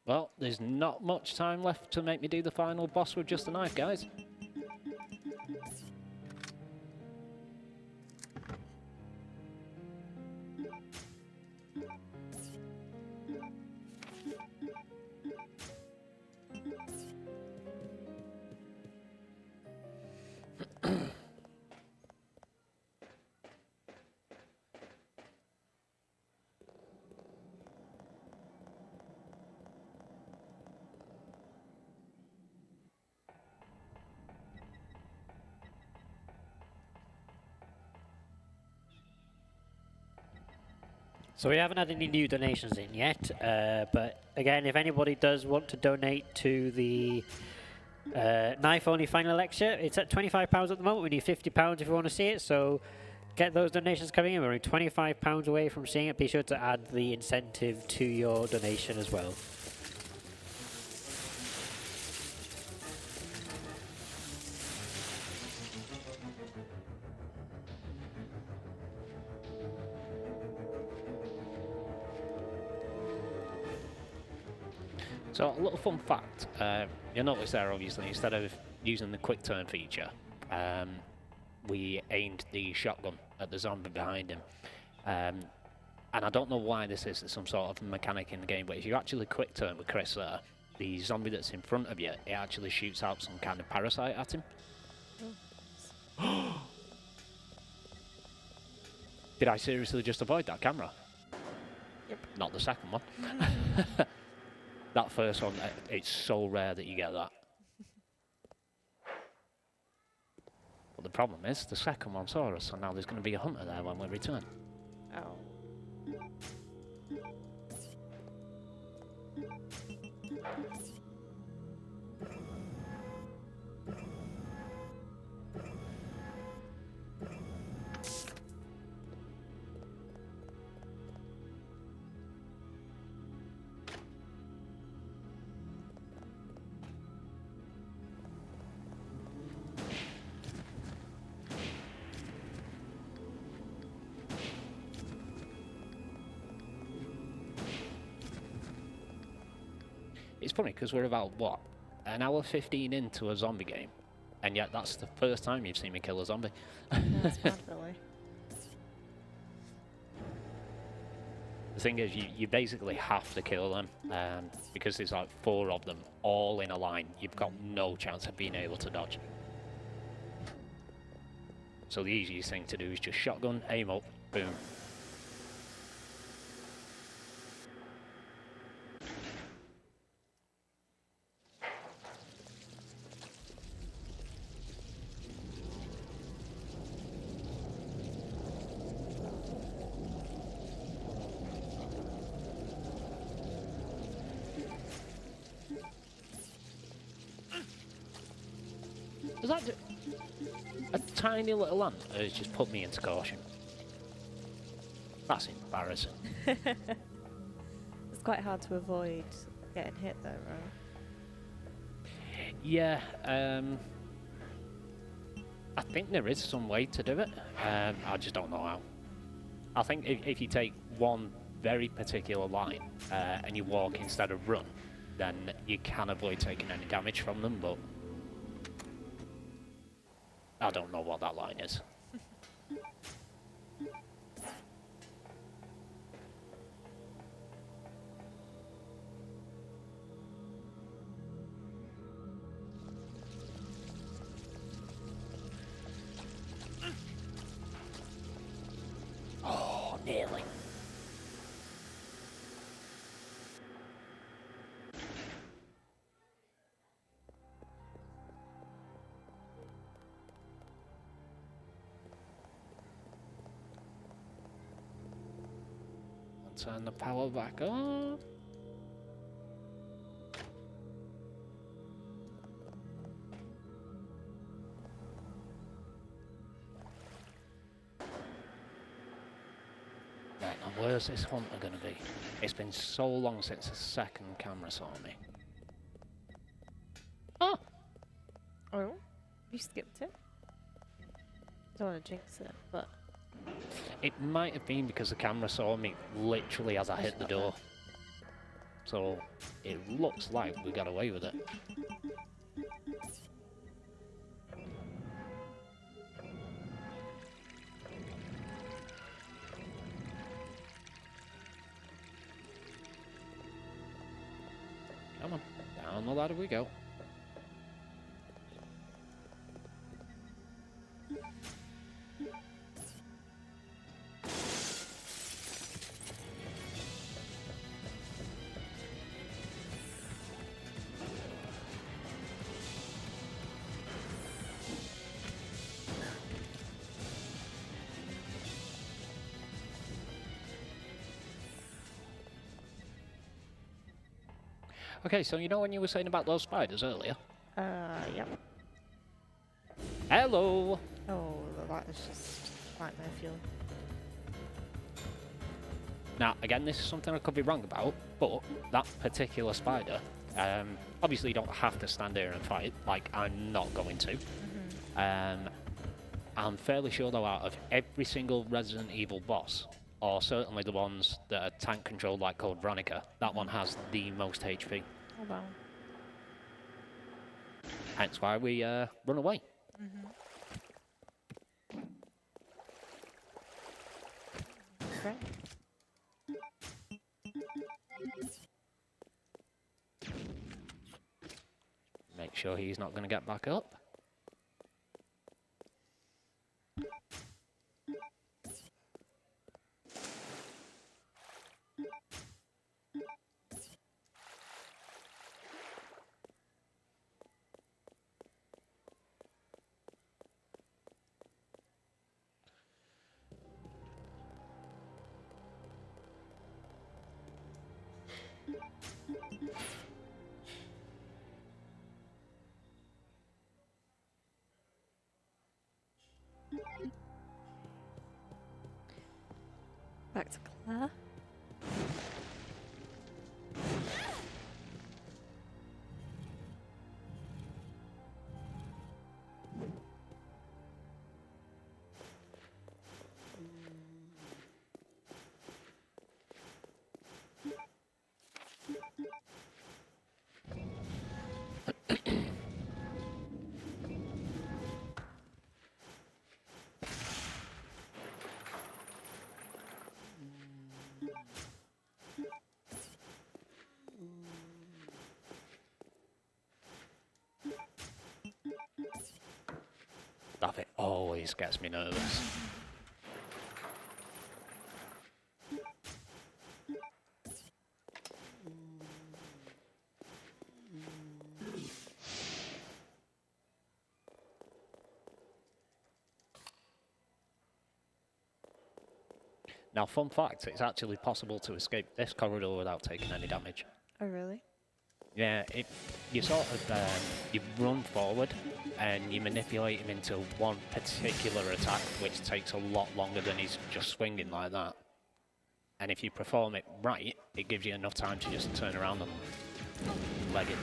Well, there's not much time left to make me do the final boss with just a knife, guys. So we haven't had any new donations in yet, but again, if anybody does want to donate to the knife-only final lecture, it's at £25 at the moment. We need £50 if you want to see it, so get those donations coming in. We're only £25 away from seeing it. Be sure to add the incentive to your donation as well. So, a little fun fact. You'll notice there, obviously, instead of using the quick turn feature, we aimed the shotgun at the zombie behind him. And I don't know why this is some sort of mechanic in the game, but if you actually quick turn with Chris there, the zombie that's in front of you, it actually shoots out some kind of parasite at him. Did I seriously just avoid that camera? Yep. Not the second one. That first one, it's so rare that you get that. But the problem is, the second one saw us, so now there's going to be a hunter there when we return. Oh. It's funny because we're about, what, an hour 15 into a zombie game, and yet that's the first time you've seen me kill a zombie. That's mad, Billy. The thing is, you basically have to kill them, because there's like 4 of them all in a line. You've got no chance of being able to dodge. So the easiest thing to do is just shotgun, aim up, boom. Was that a tiny little ant that has just put me into caution? That's embarrassing. It's quite hard to avoid getting hit though, right? Yeah, I think there is some way to do it. I just don't know how. I think if you take one very particular line and you walk instead of run, then you can avoid taking any damage from them, but I don't know what that line is. Oh, nearly. Turn the power back on. Right, now where's this hunter going to be? It's been so long since the second camera saw me. Oh! Oh, you skipped it. Don't want to jinx it, but It might have been because the camera saw me literally as I hit the door. So it looks like we got away with it. Come on, down the ladder we go. Okay, so you know when you were saying about those spiders earlier? yep. Hello! Oh, that is just nightmare fuel. Now, again, this is something I could be wrong about, but that particular spider, obviously you don't have to stand there and fight, like I'm not going to. I'm fairly sure though out of every single Resident Evil boss, or certainly the ones that are tank controlled like called Veronica, that one has the most HP. Oh wow. Hence why we run away. Great. Make sure he's not going to get back up. Back to Claire. always gets me nervous. Now, fun fact, it's actually possible to escape this corridor without taking any damage. Oh, really? Yeah, you sort of you run forward and you manipulate him into one particular attack, which takes a lot longer than he's just swinging like that. And if you perform it right, it gives you enough time to just turn around and leg it.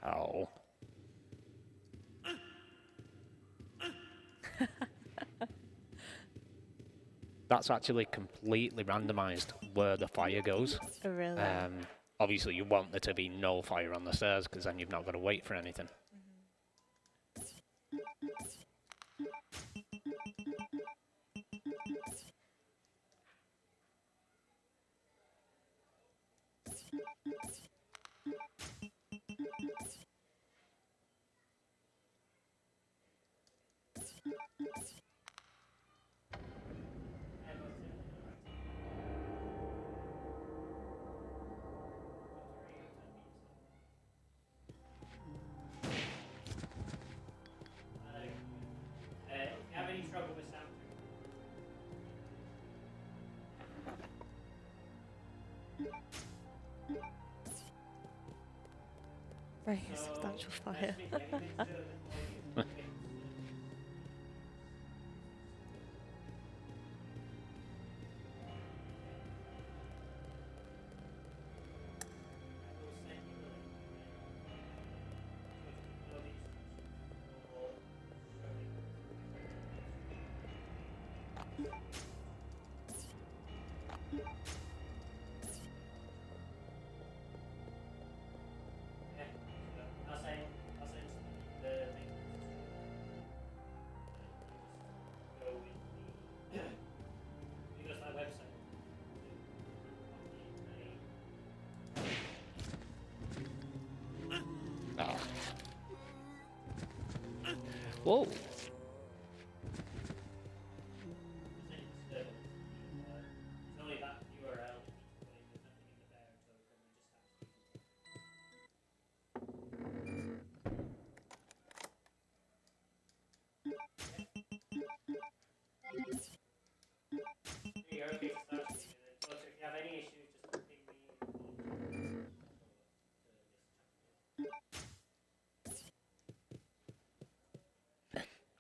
Oh. That's actually completely randomized where the fire goes. Oh, really? Obviously, you want there to be no fire on the stairs because then you've not got to wait for anything. Very substantial fire. Oh. Whoa.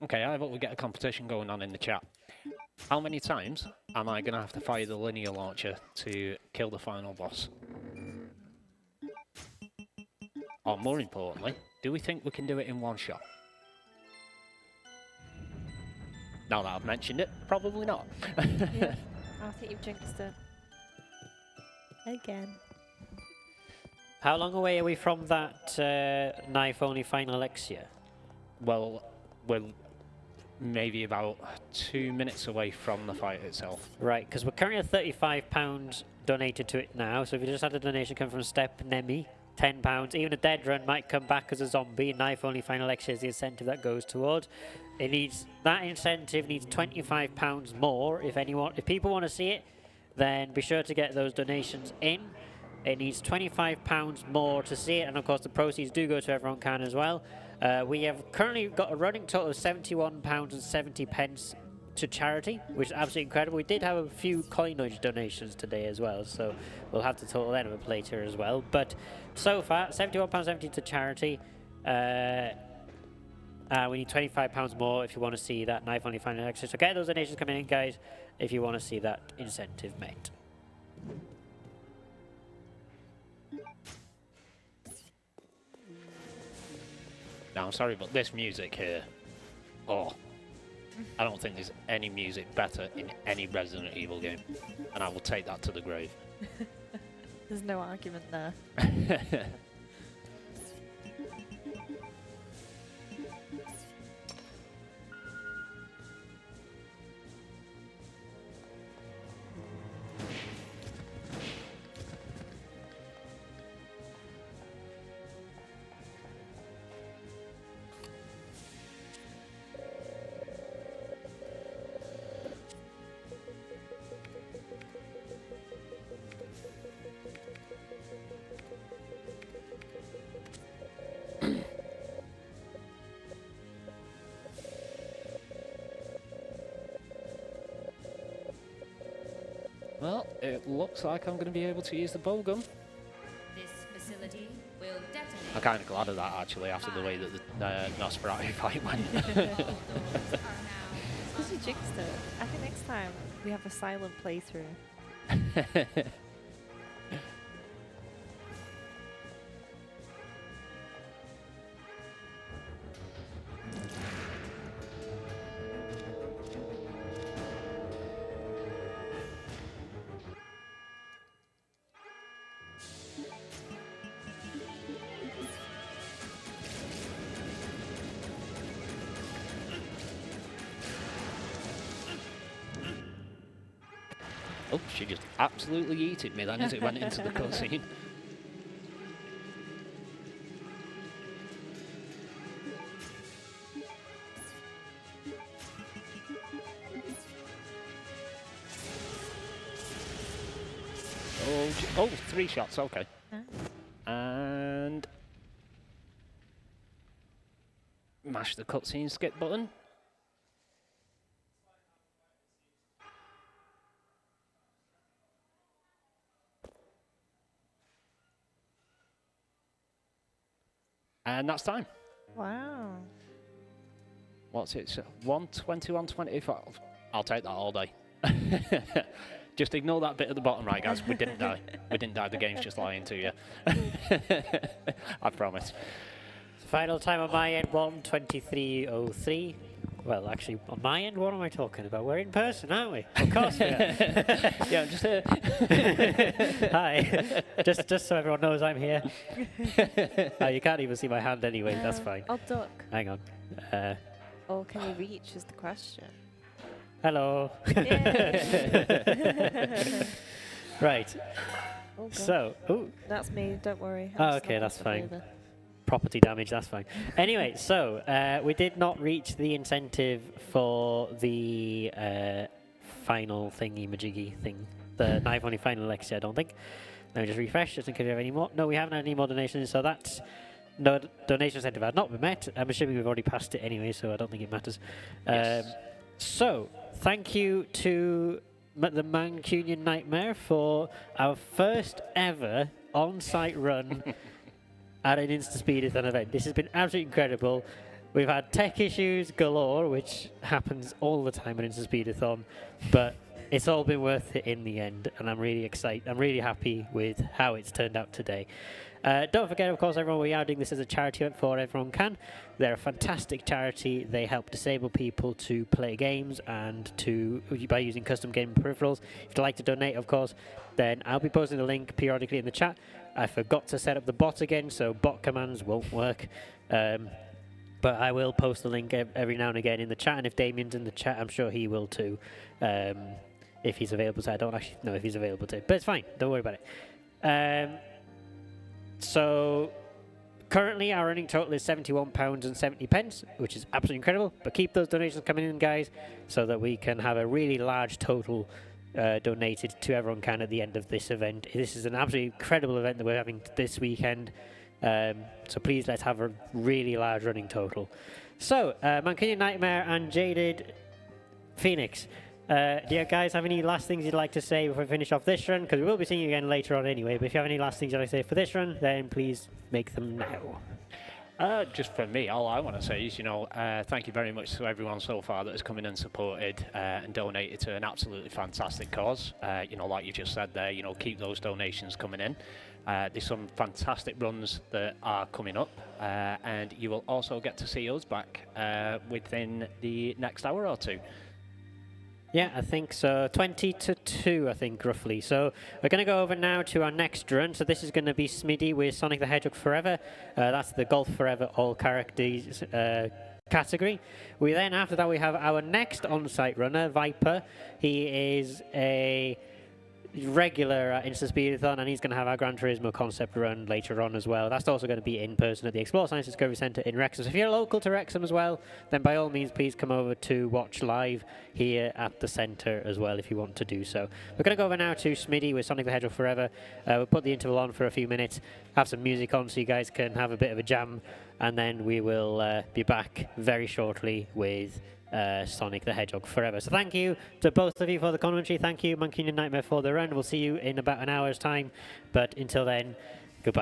Okay, I hope we get a competition going on in the chat. How many times am I going to have to fire the linear launcher to kill the final boss? Or more importantly, do we think we can do it in one shot? Now that I've mentioned it, probably not. Yeah, I think you've jinxed it. Again. How long away are we from that knife-only final Alexia? Well, we're maybe about 2 minutes away from the fight itself. Right, because we're currently at £35 donated to it now. So if you just had a donation come from Step Nemi, £10. Even a dead run might come back as a zombie. Knife-only final Alexia is the incentive that goes towards. It needs that incentive needs £25 more. If people want to see it, then be sure to get those donations in. It needs £25 more to see it, and of course the proceeds do go to Everyone Can as well. We have currently got a running total of £71.70 to charity, which is absolutely incredible. We did have a few coinage donations today as well, so we'll have to total them up later as well. But so far, £71.70 to charity. We need £25 more if you want to see that knife only final extra. So get those donations coming in, guys, if you want to see that incentive met. Now, I'm sorry, but this music here, oh, I don't think there's any music better in any Resident Evil game, and I will take that to the grave. There's no argument there. Well, it looks like I'm going to be able to use the bowgun. This facility will detonate. I'm kind of glad of that, actually, after the way that the Nosferatu fight went. All doors are now. Because you jinxed it. I think next time we have a silent playthrough. Oh, she just absolutely yeeted me then as it went into the cutscene. Oh, 3 shots, okay. And mash the cutscene skip button. And that's time. Wow. What's it? 1:21:25. I'll take that all day. Just ignore that bit at the bottom right, guys. We didn't die. We didn't die. The game's just lying to you. I promise. Final time on my end, 1:23:03. Well, actually, on my end, what am I talking about? We're in person, aren't we? Of course we are. Yeah, just Hi. just so everyone knows I'm here. Oh, you can't even see my hand anyway. That's fine. I'll duck. Hang on. Or can you reach is the question. Hello. Yay. Right. Oh, God. So, ooh, That's me, don't worry. Oh, I'm okay, that's snorting fine. further. property damage, that's fine. Anyway, so we did not reach the incentive for the final thingy-majiggy thing. The knife only final Alexia, I don't think. Let me just refresh just in case we have any more. No, we haven't had any more donations, so that's no donation incentive has not been met. I'm assuming we've already passed it anyway, so I don't think it matters. Yes. So, thank you to the MancunianNightmare for our first ever on-site run at an InstaSpeedathon event. This has been absolutely incredible. We've had tech issues galore, which happens all the time at InstaSpeedathon, but it's all been worth it in the end, and I'm really excited. I'm really happy with how it's turned out today. Don't forget, of course, everyone, we are doing this as a charity event for Everyone Can. They're a fantastic charity. They help disabled people to play games and by using custom gaming peripherals. If you'd like to donate, of course, then I'll be posting the link periodically in the chat. I forgot to set up the bot again, so bot commands won't work. But I will post the link every now and again in the chat, and if Damien's in the chat, I'm sure he will too, if he's available. So I don't actually know if he's available too, but it's fine. Don't worry about it. So currently our running total is £71.70, which is absolutely incredible. But keep those donations coming in, guys, so that we can have a really large total donated to Everyone Can at the end of this event. This is an absolutely incredible event that we're having this weekend. So please let's have a really large running total. So, Mancunian Nightmare and Jaded Phoenix. Do you guys have any last things you'd like to say before we finish off this run? Because we will be seeing you again later on anyway, but if you have any last things you'd like to say for this run, then please make them now. Just for me, all I want to say is, thank you very much to everyone so far that has come in and supported and donated to an absolutely fantastic cause. Like you just said there, keep those donations coming in. There's some fantastic runs that are coming up, and you will also get to see us back within the next hour or two. Yeah, I think so. 20 to 2, I think, roughly. So we're going to go over now to our next run. So this is going to be Smitty with Sonic the Hedgehog Forever. That's the Golf Forever All Characters category. After that, we have our next on-site runner, Viper. He is a regular at InstaSpeedathon, and he's going to have our Gran Turismo concept run later on as well. That's also going to be in person at the Explore Science Discovery Centre in Wrexham. So if you're local to Wrexham as well, then by all means please come over to watch live here at the centre as well if you want to do so. We're going to go over now to Smitty with Sonic the Hedgehog Forever. We'll put the interval on for a few minutes, have some music on so you guys can have a bit of a jam, and then we will be back very shortly with Sonic the Hedgehog forever. So thank you to both of you for the commentary. Thank you, Mancunian Nightmare, for the run. We'll see you in about an hour's time. But until then, goodbye.